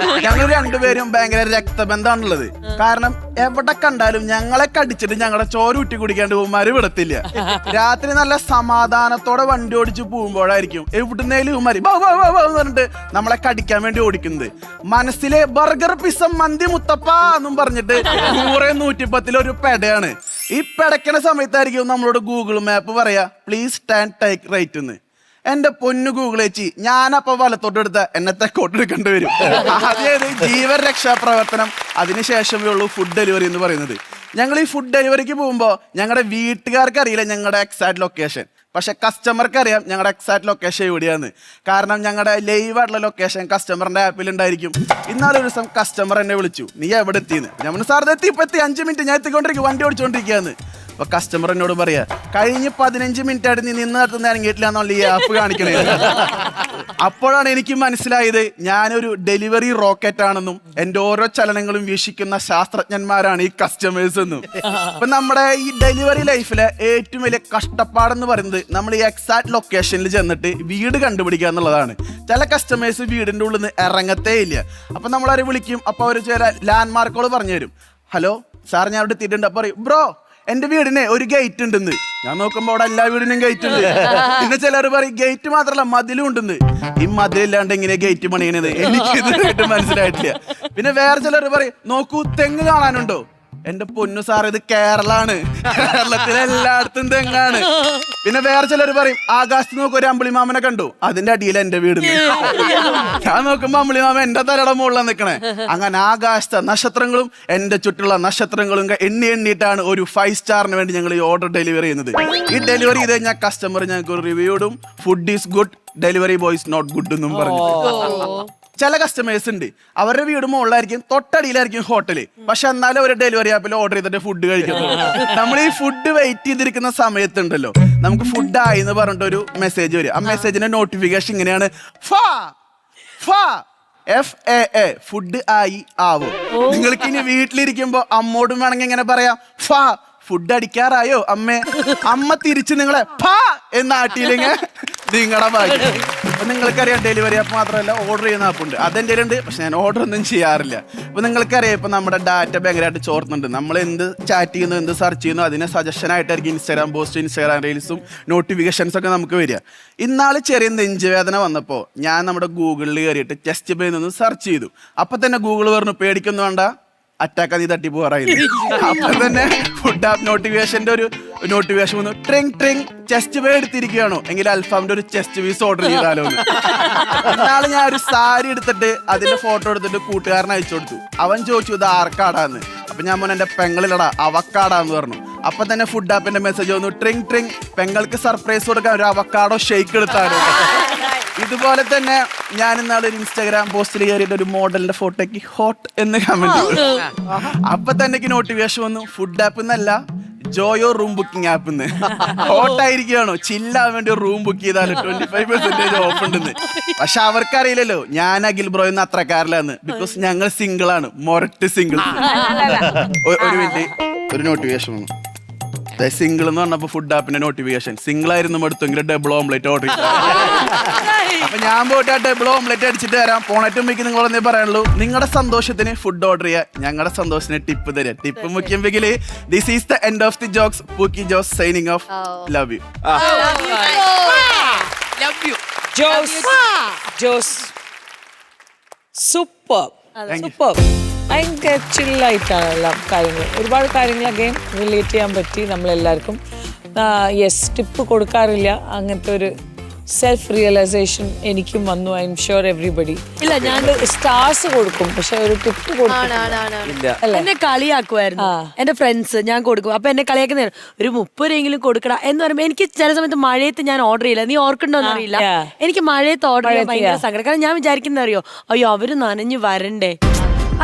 ഞങ്ങൾ രണ്ടുപേരും ഭയങ്കര രക്തബന്ധമാണുള്ളത്. കാരണം എവിടെ കണ്ടാലും ഞങ്ങളെ കടിച്ചിട്ട് ഞങ്ങളുടെ ചോര ഊറ്റി കുടിക്കാണ്ട് ഉമ്മാര് വിടത്തില്ല. രാത്രി നല്ല സമാധാനത്തോടെ വണ്ടി ഓടിച്ച് പോകുമ്പോഴായിരിക്കും എവിടുന്നേലും ഉമ്മാര് പറഞ്ഞിട്ട് നമ്മളെ കടിക്കാൻ വേണ്ടി ഓടിക്കുന്നത്. മനസ്സിലെ ബർഗർ, പിസ്സ, മന്തി, മുത്തപ്പ എന്നും പറഞ്ഞിട്ട് 100-110 ഒരു പെടയാണ്. ഈ പെടക്കണ സമയത്തായിരിക്കും നമ്മളോട് ഗൂഗിൾ മാപ്പ് പറയാ, പ്ലീസ് സ്റ്റാൻഡ് ടേക്ക് റൈറ്റ് എന്ന്. എന്റെ പൊന്നു ഗൂഗിൾ ചേച്ചി, ഞാനപ്പോ വലത്തോട്ട് എടുത്ത എന്നെ തെക്കോട്ട് എടുക്കേണ്ടി വരും. അതായത് ജീവൻ രക്ഷാപ്രവർത്തനം, അതിനുശേഷമേ ഉള്ളൂ ഫുഡ് ഡെലിവറി എന്ന് പറയുന്നത്. ഞങ്ങൾ ഈ ഫുഡ് ഡെലിവറിക്ക് പോകുമ്പോൾ ഞങ്ങളുടെ വീട്ടുകാർക്ക് അറിയില്ല ഞങ്ങളുടെ എക്സാക്ട് ലൊക്കേഷൻ. പക്ഷെ കസ്റ്റമർക്ക് അറിയാം ഞങ്ങളുടെ എക്സാക്ട് ലൊക്കേഷൻ എവിടെയാന്ന്. കാരണം ഞങ്ങളുടെ ലൈവായിട്ടുള്ള ലൊക്കേഷൻ കസ്റ്റമറിന്റെ ആപ്പിൽ ഉണ്ടായിരിക്കും. ഇന്നാളൊരു ദിവസം കസ്റ്റമർ എന്നെ വിളിച്ചു, നീ എവിടെ എത്തിയെന്ന്. ഞാൻ സാർ എത്തി, ഇപ്പൊ 5 മിനിറ്റ് ഞാൻ എത്തിക്കൊണ്ടിരിക്കും, വണ്ടി ഓടിച്ചോണ്ടിരിക്കുകയെന്ന്. അപ്പൊ കസ്റ്റമർ എന്നോട് പറയാ, കഴിഞ്ഞ് 15 മിനിറ്റ് ആയിട്ട് നീ നിന്ന് നടത്തുന്ന ഇറങ്ങിയിട്ടില്ല എന്നുള്ള ഈ ആപ്പ് കാണിക്കണേ. അപ്പോഴാണ് എനിക്ക് മനസ്സിലായത് ഞാനൊരു ഡെലിവറി റോക്കറ്റ് ആണെന്നും എൻ്റെ ഓരോ ചലനങ്ങളും വീക്ഷിക്കുന്ന ശാസ്ത്രജ്ഞന്മാരാണ് ഈ കസ്റ്റമേഴ്സ് എന്നും. അപ്പൊ നമ്മുടെ ഈ ഡെലിവറി ലൈഫിലെ ഏറ്റവും വലിയ കഷ്ടപ്പാടെന്ന് പറയുന്നത് നമ്മൾ ഈ എക്സാക്ട് ലൊക്കേഷനിൽ ചെന്നിട്ട് വീട് കണ്ടുപിടിക്കുക എന്നുള്ളതാണ്. ചില കസ്റ്റമേഴ്സ് വീടിൻ്റെ ഉള്ളിൽ നിന്ന് ഇറങ്ങത്തേ ഇല്ല. അപ്പൊ നമ്മളവരെ വിളിക്കും, അപ്പൊ അവർ ചില ലാൻഡ് മാർക്കുകൾ പറഞ്ഞു തരും. ഹലോ സാർ, ഞാൻ അവിടെ എത്തിയിട്ടുണ്ട്. അപ്പൊ പറയും, ബ്രോ എന്റെ വീടിന് ഒരു ഗേറ്റ് ഉണ്ടെന്ന്. ഞാൻ നോക്കുമ്പോ അവിടെ എല്ലാ വീടിനും ഗേറ്റ് ഉണ്ട്. പിന്നെ ചിലർ പറയും ഗേറ്റ് മാത്രല്ല മതിലും ഉണ്ടെന്ന്. ഈ മതിലില്ലാണ്ട് എങ്ങനെ ഗേറ്റ് പണിയണത് എനിക്ക് ഇതായിട്ട് മനസ്സിലായിട്ടില്ല. പിന്നെ വേറെ ചിലർ പറയും, നോക്കൂ തെങ്ങ് കാണാനുണ്ടോ? എന്റെ പൊന്നു സാർ ഇത് കേരളാണ്, കേരളത്തിലെ എല്ലായിടത്തും തെങ്ങാണ്. പിന്നെ വേറെ ചിലർ പറയും ആകാശത്ത് നോക്കും ഒരു അമ്പിളിമാമനെ കണ്ടു, അതിന്റെ അടിയിൽ എന്റെ വീട്. ഞാൻ നോക്കുമ്പോ അമ്പിളിമാമ എന്റെ തലയുടെ മുകളിലാണ് നിൽക്കണേ. അങ്ങനെ ആകാശത്തെ നക്ഷത്രങ്ങളും എന്റെ ചുറ്റുള്ള നക്ഷത്രങ്ങളും എണ്ണിയിട്ടാണ് ഒരു 5 സ്റ്റാറിന് വേണ്ടി ഞങ്ങൾ ഈ ഓർഡർ ഡെലിവറി ചെയ്യുന്നത്. ഈ ഡെലിവറി ചെയ്ത് കഴിഞ്ഞാൽ കസ്റ്റമർ ഞങ്ങൾക്ക് ഒരു റിവ്യൂ ഇടും, food is good, delivery boy is not good എന്നും പറഞ്ഞു. ചില കസ്റ്റമേഴ്സ് ഉണ്ട്, അവരുടെ വീട് മുകളിലായിരിക്കും, തൊട്ടടിയിലായിരിക്കും ഹോട്ടല്, പക്ഷെ എന്നാലും ഒരു ഡെലിവറി ആപ്പിൽ ഓർഡർ ചെയ്തിട്ട് ഫുഡ് കഴിക്കുന്നു. നമ്മൾ ഈ ഫുഡ് വെയിറ്റ് ചെയ്തിരിക്കുന്ന സമയത്തുണ്ടല്ലോ, നമുക്ക് ഫുഡ് ആയി എന്ന് പറഞ്ഞിട്ട് ഒരു മെസ്സേജ് വരും. ആ മെസ്സേജിന്റെ നോട്ടിഫിക്കേഷൻ ഇങ്ങനെയാണ്, ഫുഡ് ആയി ആവും. നിങ്ങൾക്ക് ഇനി വീട്ടിലിരിക്കുമ്പോ അമ്മോടും വേണമെങ്കിൽ ഇങ്ങനെ പറയാം, ഫുഡ് അടിക്കാറായോ അമ്മേ. അമ്മ തിരിച്ച് നിങ്ങളെ എന്നാട്ടിയില്ലെങ്കിൽ നിങ്ങളുടെ ഭാഗ്യം. അപ്പൊ നിങ്ങൾക്കറിയാം ഡെലിവറി ആപ്പ് മാത്രമല്ല ഓർഡർ ചെയ്യുന്ന ആപ്പ് ഉണ്ട്, അതെന്റെ ഉണ്ട്, പക്ഷെ ഞാൻ ഓർഡർ ഒന്നും ചെയ്യാറില്ല. അപ്പൊ നിങ്ങൾക്കറിയാം ഇപ്പൊ നമ്മുടെ ഡാറ്റ ഭയങ്കരമായിട്ട് ചോർന്നുണ്ട്. നമ്മൾ എന്ത് ചാറ്റ് ചെയ്യുന്നു, എന്ത് സെർച്ച് ചെയ്യുന്നു, അതിന് സജഷൻ ആയിട്ടായിരിക്കും ഇൻസ്റ്റാഗ്രാം പോസ്റ്റ്, ഇൻസ്റ്റാഗ്രാം റീൽസും നോട്ടിഫിക്കേഷൻസ് ഒക്കെ നമുക്ക് വരിക. ഇന്നാള് ചെറിയ നെഞ്ചുവേദന വന്നപ്പോൾ ഞാൻ നമ്മുടെ ഗൂഗിളിൽ കയറിയിട്ട് ചെസ്റ്റ് പെയിൻ ഒന്ന് സെർച്ച് ചെയ്തു. അപ്പൊ തന്നെ ഗൂഗിൾ പറഞ്ഞു പേടിക്കൊന്നും വേണ്ട, അറ്റാക്ക് നീ തട്ടി പോറായിരുന്നു. അപ്പൊ തന്നെ ഫുഡ് ആപ്പ് നോട്ടിഫിക്കേഷന്റെ ഒരു നോട്ടിഫിക്കേഷൻ വന്നു, ട്രിങ് ട്രിങ് ചെസ്റ്റ് പേ എടുത്തിരിക്കുകയാണോ എങ്കിൽ അൽഫാമിന്റെ ഒരു ചെസ്റ്റ് പീസ് ഓർഡർ ചെയ്താലോ. എന്നാള് ഞാൻ ഒരു സാരി എടുത്തിട്ട് അതിന്റെ ഫോട്ടോ എടുത്തിട്ട് കൂട്ടുകാരനെ അയച്ചു കൊടുത്തു. അവൻ ചോദിച്ചു ഇത് ആർക്കാടാന്ന്. അപ്പൊ ഞാൻ മോനെ എന്റെ പെങ്ങളിലടാ അവക്കാടാന്ന് പറഞ്ഞു. അപ്പൊ തന്നെ ഫുഡ് ആപ്പിന്റെ മെസ്സേജ് വന്നു, ട്രിങ് ട്രിങ് പെങ്ങൾക്ക് സർപ്രൈസ് കൊടുക്കാൻ ഒരു അവക്കാടോ ഷെയ്ക്ക് എടുത്താലോ. ഇതുപോലെ തന്നെ ഞാൻ ഇന്നാളെ ഒരു ഇൻസ്റ്റാഗ്രാം പോസ്റ്റിൽ കയറിയിട്ട് ഒരു മോഡലിന്റെ ഫോട്ടോയ്ക്ക് ഹോട്ട് എന്ന് കമന്റ്. അപ്പൊ തന്നെ നോട്ടിഫിക്കേഷൻ വന്നു, ഫുഡ് ആപ്പ് എന്നല്ല ജോയോ റൂം ബുക്കിംഗ് ആപ്പ്. ഹോട്ടായിരിക്കുകയാണോ, ചില്ലാൻ വേണ്ടി ഒരു റൂം ബുക്ക് ചെയ്താൽ 25% ഓഫ് ഉണ്ടെന്ന്. പക്ഷെ അവർക്കറിയില്ലല്ലോ ഞാൻ അഖിൽ ബ്രോ എന്ന് അത്രക്കാരിലാന്ന്. ബിക്കോസ് ഞങ്ങൾ സിംഗിൾ ആണ്, മൊരട്ട് സിംഗിൾ. ഒരു മിനിറ്റ്, ഒരു നോട്ടിഫിക്കേഷൻ വന്നു, സിംഗിൾ എന്ന് പറഞ്ഞപ്പോ ഫുഡ് ആപ്പിന്റെ നോട്ടിഫിക്കേഷൻ. സിംഗിൾ ആയിരുന്നു എടുത്തെങ്കിൽ ഡബിൾ ഓംലെറ്റ് ഓർഡർ ചെയ്തു. അപ്പൊ ഞാൻ പോയിട്ട് ആ ഡബിൾ ഓംലെറ്റ് അടിച്ചിട്ട് തരാം. പോണേറ്റ് മുമ്പ് നിങ്ങളൊന്നേ പറയാനുള്ളൂ, നിങ്ങളുടെ സന്തോഷത്തിന് ഫുഡ് ഓർഡർ ചെയ്യുക, ഞങ്ങളുടെ സന്തോഷത്തിന് ടിപ്പ് തരാം. ടിപ്പ് മുഖ്യമെങ്കിൽ this is the end of the jokes. Pookie Jose signing off. Love you. Jose super super. ഭയങ്കര ചില്ലായിട്ടാണ് എല്ലാ കാര്യങ്ങളും. ഒരുപാട് കാര്യങ്ങൾ അഗെയിൻ റിലേറ്റ് ചെയ്യാൻ പറ്റി നമ്മളെല്ലാവർക്കും. യെസ്, ടിപ്പ് കൊടുക്കാറില്ല, അങ്ങനത്തെ ഒരു സെൽഫ് റിയലൈസേഷൻ എനിക്കും വന്നു. I am sure everybody. ഇല്ല, ഞാൻ സ്റ്റാർസ് കൊടുക്കും, പക്ഷെ ഒരു ടിപ്പ് കൊടുക്കും. എന്നെ കളിയാക്കുമായിരുന്നു എന്റെ ഫ്രണ്ട്സ്. ഞാൻ കൊടുക്കും, അപ്പൊ എന്നെ കളിയാക്കുന്ന ഒരു 30 രൂപയെങ്കിലും കൊടുക്കടാ എന്ന് പറയുമ്പോൾ എനിക്ക് ചില സമയത്ത് മഴയത്ത് ഞാൻ ഓർഡർ ചെയ്യില്ല. നീ ഓർക്കണ്ടോന്ന് അറിയില്ല, എനിക്ക് മഴയത്ത് ഓർഡർ ചെയ്യാൻ ഭയങ്കര സങ്കടം. കാരണം ഞാൻ വിചാരിക്കുന്ന അറിയോ, അയ്യോ അവര് നനഞ്ഞു വരണ്ടേ,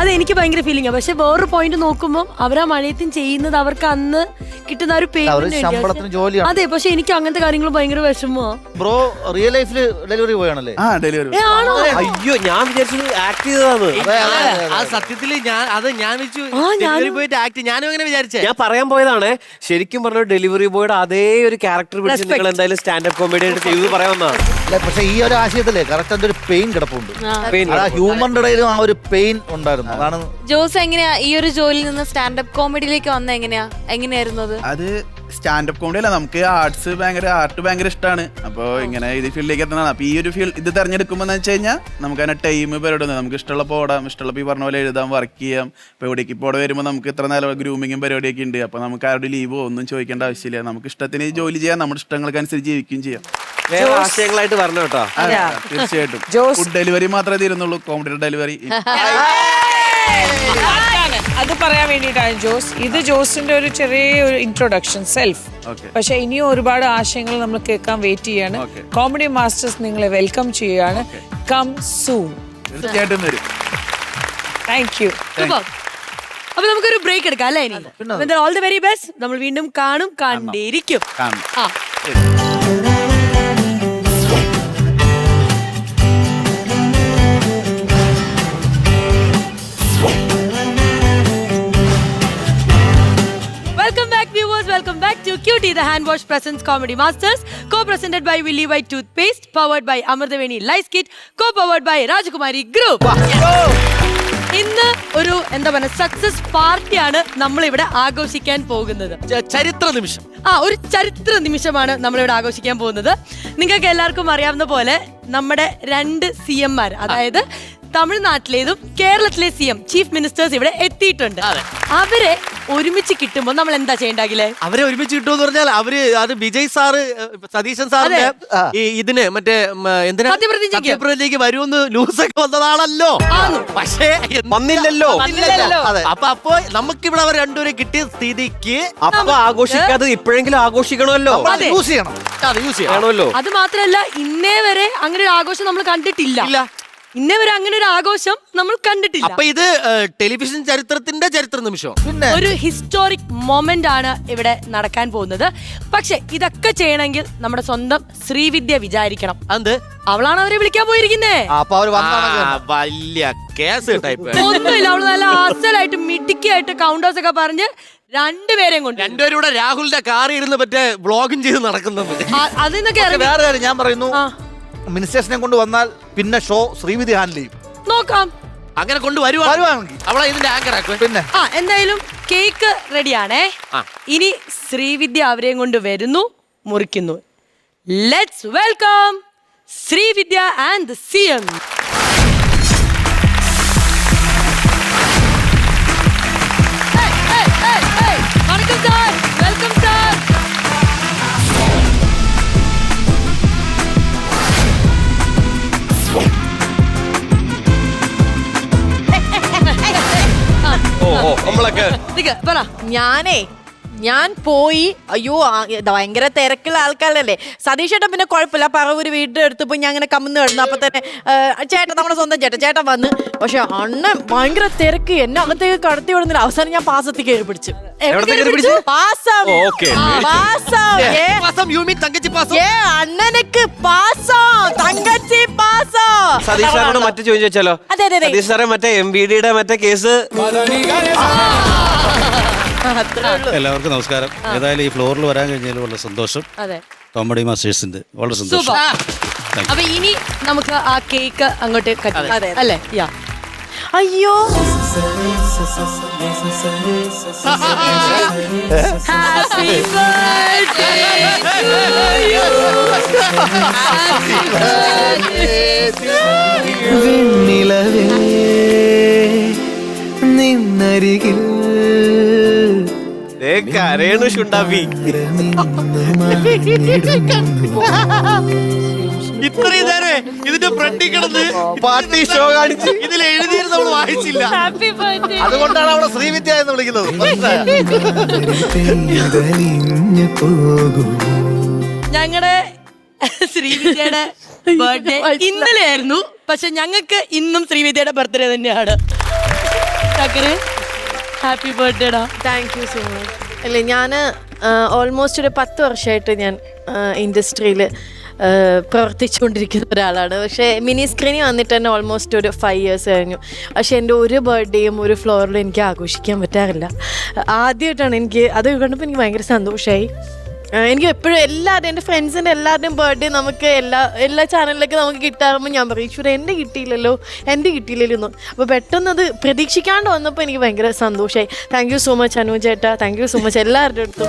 അത് എനിക്ക് ഭയങ്കര ഫീലിംഗ്. പക്ഷെ വേറൊരു പോയിന്റ് നോക്കുമ്പോൾ അവരാ മഴയത്തും ചെയ്യുന്നത് അവർക്ക് അന്ന് കിട്ടുന്ന ഒരു പേയ്മെന്റ്. അതെ, പക്ഷെ എനിക്ക് അങ്ങനത്തെ കാര്യങ്ങൾ ഭയങ്കര വിഷമോ. ബ്രോ റിയൽ ലൈഫിൽ ഡെലിവറി പോയാണല്ലേ? അയ്യോ, ഞാൻ വിചാരിച്ചത് ആക്ട് ചെയ്തതാണ്. സത്യത്തില് ഞാൻ പോയിട്ട് ആക്ട്, ഞാനും അങ്ങനെ വിചാരിച്ചേ. ഞാൻ പറയാൻ പോയതാണ്. ശരിക്കും പറഞ്ഞ ഡെലിവറി ബോയുടെ അതേ ഒരു ക്യാരക്ടർ പിടിച്ച് നിങ്ങൾ എന്തായാലും സ്റ്റാൻഡപ്പ് കോമഡി ആയിട്ട് ചെയ്തു പറയാവുന്നതാണ്. പക്ഷെ ഈ ഒരു ആശയത്തിലെ കറക്റ്റ് അതിന്റെ ഒരു പെയിൻ കിടപ്പുണ്ട്. ഹ്യൂമന്റെ ഇടയിലും ആ ഒരു പെയിൻ ഉണ്ടായിരുന്നു. അതാണ് ജോസ് എങ്ങനെയാ ഈ ഒരു ജോലിയിൽ നിന്ന് സ്റ്റാൻഡപ്പ് കോമഡിയിലേക്ക് വന്ന എങ്ങനെയായിരുന്നു അത്? സ്റ്റാൻഡപ്പ് കോമഡി അല്ല, നമുക്ക് ആർട്ട് ഭയങ്കര ഇഷ്ടമാണ്. അപ്പോൾ ഇങ്ങനെ ഇത് ഫീൽഡിലേക്ക് എത്തുന്നതാണ്. അപ്പോൾ ഈ ഒരു ഇത് തിരഞ്ഞെടുക്കുമ്പോൾ എന്ന് വെച്ച് കഴിഞ്ഞാൽ നമുക്ക് അതിനെ ടൈം പരിപാടി നമുക്ക് ഇഷ്ടമുള്ളപ്പോൾ ഓടാം, ഇഷ്ടമുള്ളപ്പോൾ ഈ പറഞ്ഞ പോലെ എഴുതാം, വർക്ക് ചെയ്യാം. ഇപ്പോൾ എവിടേക്ക് ഇപ്പോൾ അവിടെ വരുമ്പോൾ നമുക്ക് ഇത്ര നേരം ഗ്രൂമിങ്ങും പരിപാടിയൊക്കെ ഉണ്ട്. അപ്പോൾ നമുക്ക് ആരുടെ ലീവോ ഒന്നും ചോദിക്കേണ്ട ആവശ്യമില്ല. നമുക്ക് ഇഷ്ടത്തിന് ജോലി ചെയ്യാം, നമ്മുടെ ഇഷ്ടങ്ങൾക്കനുസരിച്ച് ജീവിക്കുകയും ചെയ്യാം. ആശയങ്ങളായിട്ട് പറഞ്ഞു കേട്ടോ. തീർച്ചയായിട്ടും ഫുഡ് ഡെലിവറി മാത്രമേ തീരുന്നുള്ളൂ, കോമഡി ഡെലിവറി. അത് പറയാൻ വേണ്ടിയിട്ടാണ് ജോസ്. ഇത് ജോസിന്റെ ഒരു ചെറിയ ഒരു ഇൻട്രൊഡക്ഷൻ സെൽഫ്. പക്ഷെ ഇനിയും ഒരുപാട് ആശയങ്ങൾ നമ്മൾ കേൾക്കാൻ വെയിറ്റ് ചെയ്യാണ്. കോമഡി മാസ്റ്റേഴ്സ് നിങ്ങളെ വെൽക്കം ചെയ്യുകയാണ്. Come soon. തീർച്ചയായിട്ടും വരും. Thank you. അപ്പൊ നമുക്കൊരു ബ്രേക്ക് എടുക്കാം അല്ലേ? ഇനി ഓൾ ദി വെരി ബെസ്റ്റ്. നമ്മൾ വീണ്ടും കണ്ടിരിക്കും. Welcome back to QT, the hand wash presents Comedy Masters, co-presented by Willy White Toothpaste, powered by Amardhaveni Lice Kit, co-powered by Rajakumari Group. ഇന്ന് ഒരു എന്താ പറയുക സക്സസ് പാർട്ടിയാണ് നമ്മൾ ഇവിടെ ആഘോഷിക്കാൻ പോകുന്നത്. ചരിത്ര നിമിഷം. ഒരു ചരിത്ര നിമിഷമാണ് നമ്മളിവിടെ ആഘോഷിക്കാൻ പോകുന്നത്. നിങ്ങൾക്ക് എല്ലാവർക്കും അറിയാവുന്ന പോലെ നമ്മുടെ 2 CM-മാർ, അതായത് തമിഴ്നാട്ടിലേതും കേരളത്തിലെ CM ചീഫ് മിനിസ്റ്റേഴ്സ് ഇവിടെ എത്തിയിട്ടുണ്ട്. അവരെ ഒരുമിച്ച് കിട്ടുമ്പോൾ നമ്മൾ എന്താ ചെയ്യണ്ടാകില്ലേ? അവരെ ഒരുമിച്ച് കിട്ടുമെന്ന് പറഞ്ഞാൽ അത് വിജയ് സാറ് സതീശൻ സാറിന്റെ ഈ ഇതിന് മറ്റേ സത്യപ്രതിജ്ഞയ്ക്ക് വരുമെന്ന് ന്യൂസൊക്കെ വന്നതാണല്ലോ. പക്ഷേ വന്നില്ലല്ലോ. അപ്പൊ നമുക്കിവിടെ അവർ രണ്ടുപേരെ കിട്ടിയ സ്ഥിതിക്ക് അപ്പൊ ആഘോഷിക്കാതെ ഇപ്പോഴെങ്കിലും ആഘോഷിക്കണമല്ലോ. യൂസ് ചെയ്യണം. അത് മാത്രല്ല, ഇന്നേ വരെ അങ്ങനെ ഒരു ആഘോഷം നമ്മൾ കണ്ടിട്ടില്ല. ഇന്നേ വരെ അങ്ങനെ ഒരു ആഘോഷം നമ്മൾ കണ്ടിട്ടില്ല. അപ്പൊ ഇത് ടെലിവിഷൻ ചരിത്രത്തിന്റെ ചരിത്ര നിമിഷം, ഒരു ഹിസ്റ്റോറിക് മൊമെന്റ് ആണ് ഇവിടെ നടക്കാൻ പോകുന്നത്. പക്ഷെ ഇതൊക്കെ ചെയ്യണമെങ്കിൽ നമ്മുടെ സ്വന്തം ശ്രീവിദ്യ വിചാരിക്കണം. അത് അവളാണ് അവരെ വിളിക്കാൻ പോയിരിക്കുന്നേ. വലിയ കേസ് ടൈപ്പ് ഒന്നുമില്ല, അവള് നല്ല അസലായിട്ട് മിടുക്കിയായിട്ട് കൗണ്ടേഴ്സ് ഒക്കെ പറഞ്ഞ് രണ്ടുപേരെയും കൊണ്ട് രണ്ടുപേരും കൂടെ രാഹുലിന്റെ കാറിൽ ഇരുന്ന് മറ്റേ വ്ളോഗും ചെയ്ത് നടക്കുന്നത്. അതിന്നൊക്കെ വേറെ കാര്യം ഞാൻ പറയുന്നു, മിനിസ്റ്റേഴ്സിനെ കൊണ്ട് വന്നാൽ പിന്നെ ഷോ ശ്രീവിധി ഹാൻഡിൽ ചെയ്യും. നോക്കാം, അങ്ങനെ കൊണ്ടുവരുവാണെങ്കിൽ അവളെ ഇതിന്റെ ആങ്കർ ആക്കും. പിന്നെ എന്തായാലും കേക്ക് റെഡിയാണേ. ഇനി ശ്രീവിദ്യ അവരെയും കൊണ്ട് വരുന്നു, മുറിക്കുന്നു. Let's welcome Srividya and the CM. വണക്കം സാർ, വെൽക്കം സാർ. ഞാൻ പോയി, അയ്യോ ഭയങ്കര തിരക്കുള്ള ആൾക്കാരല്ലേ. സതീഷ് ചേട്ടൻ പിന്നെ കുഴപ്പമില്ല, പറവൂര് വീടിന്റെ അടുത്ത് പോയി ഞാൻ അങ്ങനെ കമ്മിന്ന് കിടന്നു. അപ്പൊ തന്നെ ചേട്ടൻ, നമ്മുടെ സ്വന്തം ചേട്ടൻ വന്ന്. പക്ഷെ അണ്ണൻ ഭയങ്കര തിരക്ക്, എന്നെ അകത്തേക്ക് കടത്തി വിടുന്നില്ല. അവസാനം ഞാൻ പാസത്തിൽ കയറി പിടിച്ചു. അണ്ണനക്ക് പാസം, തങ്കച്ചി പാസം. സതീഷ് സാറിനോട് മറ്റു ചോദ്യം ചോദിച്ചാലോ? സതീഷ് സാറെ, മറ്റേ MVD മറ്റേ കേസ്. എല്ലാവർക്കും നമസ്കാരം. ഏതായാലും ഈ ഫ്ലോറിൽ വരാൻ കഴിഞ്ഞാൽ വളരെ സന്തോഷം. കോമഡി മാസ്റ്റേഴ്സിന്റെ വളരെ സന്തോഷം. അപ്പൊ ഇനി നമുക്ക് ആ കേക്ക് അങ്ങോട്ട് അല്ലേ? അയ്യോ, ഹാപ്പി ബർത്ത്ഡേ വെണ്ണിലവേ നിന്നരികിൽ ഇത്രയും നേരം ഇതിന്റെ ഫ്രണ്ടിൽ കിടന്ന് പാർട്ടി ഷോ കാണിച്ച് ഇതിൽ എഴുതിയത് നമ്മൾ വായിച്ചില്ല. അതുകൊണ്ടാണ് അവിടെ ശ്രീവിദ്യ എന്ന് വിളിക്കുന്നത്. ഞങ്ങളുടെ ശ്രീവിദ്യയുടെ ബർത്ത്ഡേ ഇന്നലെ ആയിരുന്നു. പക്ഷെ ഞങ്ങൾക്ക് ഇന്നും ശ്രീവിദ്യയുടെ ബർത്ത്ഡേ തന്നെയാണ്. ഹാപ്പി ബർത്ത്ഡേ ഡാ. Thank you so much. അല്ലേ, ഞാൻ ഓൾമോസ്റ്റ് ഒരു 10 വർഷമായിട്ട് ഞാൻ ഇൻഡസ്ട്രിയിൽ പ്രവർത്തിച്ചുകൊണ്ടിരിക്കുന്ന ഒരാളാണ്. പക്ഷേ മിനി സ്ക്രീനിൽ വന്നിട്ട് തന്നെ ഓൾമോസ്റ്റ് ഒരു 5 years കഴിഞ്ഞു. പക്ഷേ എൻ്റെ ഒരു ബർത്ത്ഡേയും ഒരു ഫ്ലോറിലും എനിക്ക് ആഘോഷിക്കാൻ പറ്റാറില്ല. ആദ്യമായിട്ടാണ് എനിക്ക് അത് കണ്ടപ്പോൾ എനിക്ക് ഭയങ്കര സന്തോഷമായി. എനിക്ക് എപ്പോഴും എല്ലാവരും, എൻ്റെ ഫ്രണ്ട്സിൻ്റെ എല്ലാവരുടെയും ബർത്ത്ഡേ നമുക്ക് എല്ലാ ചാനലിലൊക്കെ നമുക്ക് കിട്ടാറുമ്പോൾ ഞാൻ പറയും, ഈശ്വര എൻ്റെ കിട്ടിയില്ലല്ലോ എന്ന്. അപ്പോൾ പെട്ടെന്ന് അത് പ്രതീക്ഷിക്കാണ്ട് വന്നപ്പോൾ എനിക്ക് ഭയങ്കര സന്തോഷമായി. Thank you so much Anu ചേട്ടാ, താങ്ക് യു സോ മച്ച് എല്ലാവരുടെ അടുത്തും.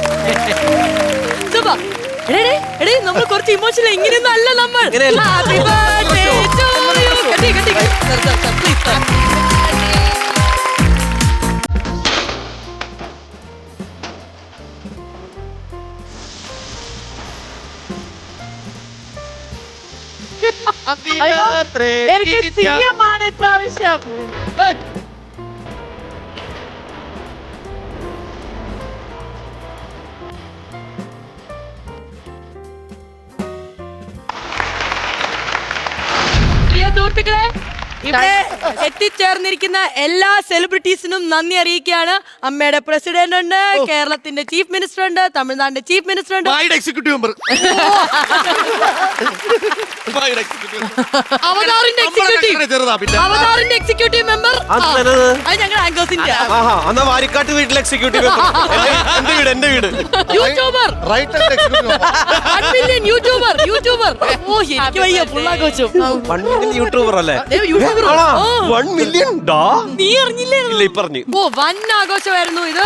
നമ്മൾ കുറച്ച് ഇമോഷണൽ, ഇങ്ങനെയൊന്നും അല്ല നമ്മൾ. Happy birthday to you. എനിക്ക് CM-ആണ് ഇപ്രാവശ്യം. സുഹൃത്തുക്കളെ, ഇവിടെ എത്തിച്ചേർന്നിരിക്കുന്ന എല്ലാ സെലിബ്രിറ്റീസിനും നന്ദി അറിയിക്കുകയാണ്. അമ്മയുടെ പ്രസിഡന്റ് ഉണ്ട്, കേരളത്തിന്റെ ചീഫ് മിനിസ്റ്റർ ഉണ്ട്, തമിഴ്നാടിന്റെ ചീഫ് മിനിസ്റ്റർ ഉണ്ട്, എക്സിക്യൂട്ടീവ് മെമ്പർ, അവതാറിന്റെ എക്സിക്യൂട്ടീവ് മെമ്പർ, ഞങ്ങൾ ആങ്കേഴ്സിന്റെ വാരിക്കാട്ട് വീട്ടിലെ എക്സിക്യൂട്ടീവ് എന്റെ വീട് യൂട്യൂബർ, യൂട്യൂബർ. ഓ, എനിക്ക് വയ്യ, ഫുള്ളാഘോഷം. 1 million യൂട്യൂബർ അല്ലേ? 1 million നീ അറിഞ്ഞില്ലേ? ഓ, വൻ ആഘോഷമായിരുന്നു ഇത്.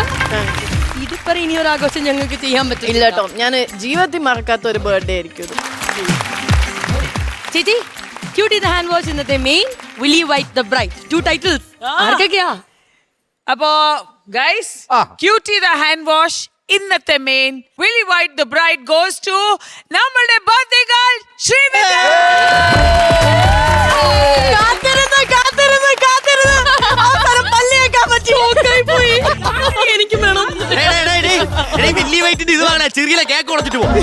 ഇതിപ്പോ ഇനി ഒരു ആഘോഷം ഞങ്ങൾക്ക് ചെയ്യാൻ പറ്റില്ല കേട്ടോ. ഞാൻ ജീവിതത്തിൽ മറക്കാത്ത ഒരു ബർത്ത്ഡേ ആയിരിക്കും ഇത്. ചേച്ചി, ക്യൂട്ടി ദ ഹാൻഡ് വാഷ് ഇന്നത്തെ main, will you white the bride, 2 titles ആർക്കൊക്കെയാ? അപ്പോ guys cutie the hand wash ഇന്നത്തെ മെയിൻ വിളി white the bride goes to നമ്മളുടെ ബർത്ത്ഡേ ഗേൾ ശ്രീവിദ്യ. എനിക്ക് വേണം. വലിയ വൈറ്റിന്റെ ഇത് വേണേ ചെറിയ കേക്ക് കൊടുത്തിട്ട് പോകും.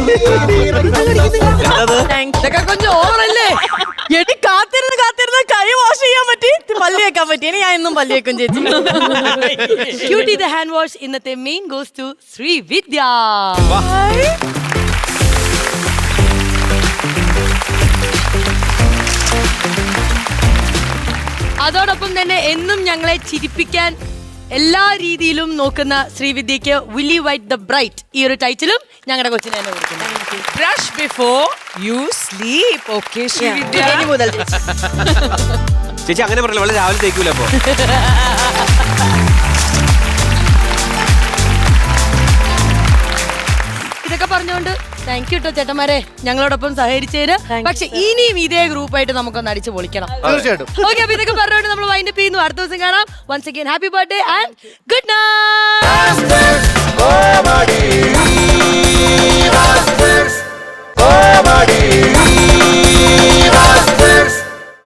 ഇതൊക്കെ കൊഞ്ചം ഓവറല്ലേ? എടി കാത്തിരുന്ന് കൈ വാഷ് ചെയ്യാൻ പറ്റി, പല്ല് വെക്കാൻ പറ്റി. ഇനി ഞാൻ എന്നും പല്ല് വെക്കും ചേച്ചി. ക്യൂട്ടി ദ ഹാൻഡ് വാഷ് ഇന്നത്തെ മെയിൻ ഗോസ് ടു ശ്രീവിദ്യ. അതോടൊപ്പം തന്നെ എന്നും ഞങ്ങളെ ചിരിപ്പിക്കാൻ എല്ലാ രീതിയിലും നോക്കുന്ന ശ്രീവിദ്യക്ക് വില്ലി വൈറ്റ് ദ ബ്രൈറ്റ് ഈ ഒരു ടൈറ്റിലും ഞങ്ങളുടെ കൊച്ചിനെ തന്നെ കൊടുക്കുന്നു. Brush before you sleep. Okay Srividya. ഇനി മുതൽ ചേച്ചി അങ്ങനെ പറഞ്ഞില്ല, വളരെ രാവിലെ തേക്കൂല അപ്പൊ. ഇതൊക്കെ പറഞ്ഞുകൊണ്ട് താങ്ക് യു കേട്ടോ ചേട്ടന്മാരെ ഞങ്ങളോടൊപ്പം സഹകരിച്ചതിന്. പക്ഷെ ഇനിയും ഇതേ ഗ്രൂപ്പായിട്ട് നമുക്കൊന്ന് അടിച്ചു പൊളിക്കണം. തീർച്ചയായിട്ടും. ഓക്കെ, അപ്പൊ ഇതൊക്കെ പറഞ്ഞുകൊണ്ട് നമ്മൾ വൈൻഡപ്പ് ചെയ്യുന്നു. അടുത്ത ദിവസം കാണാം. Once again happy birthday and good night.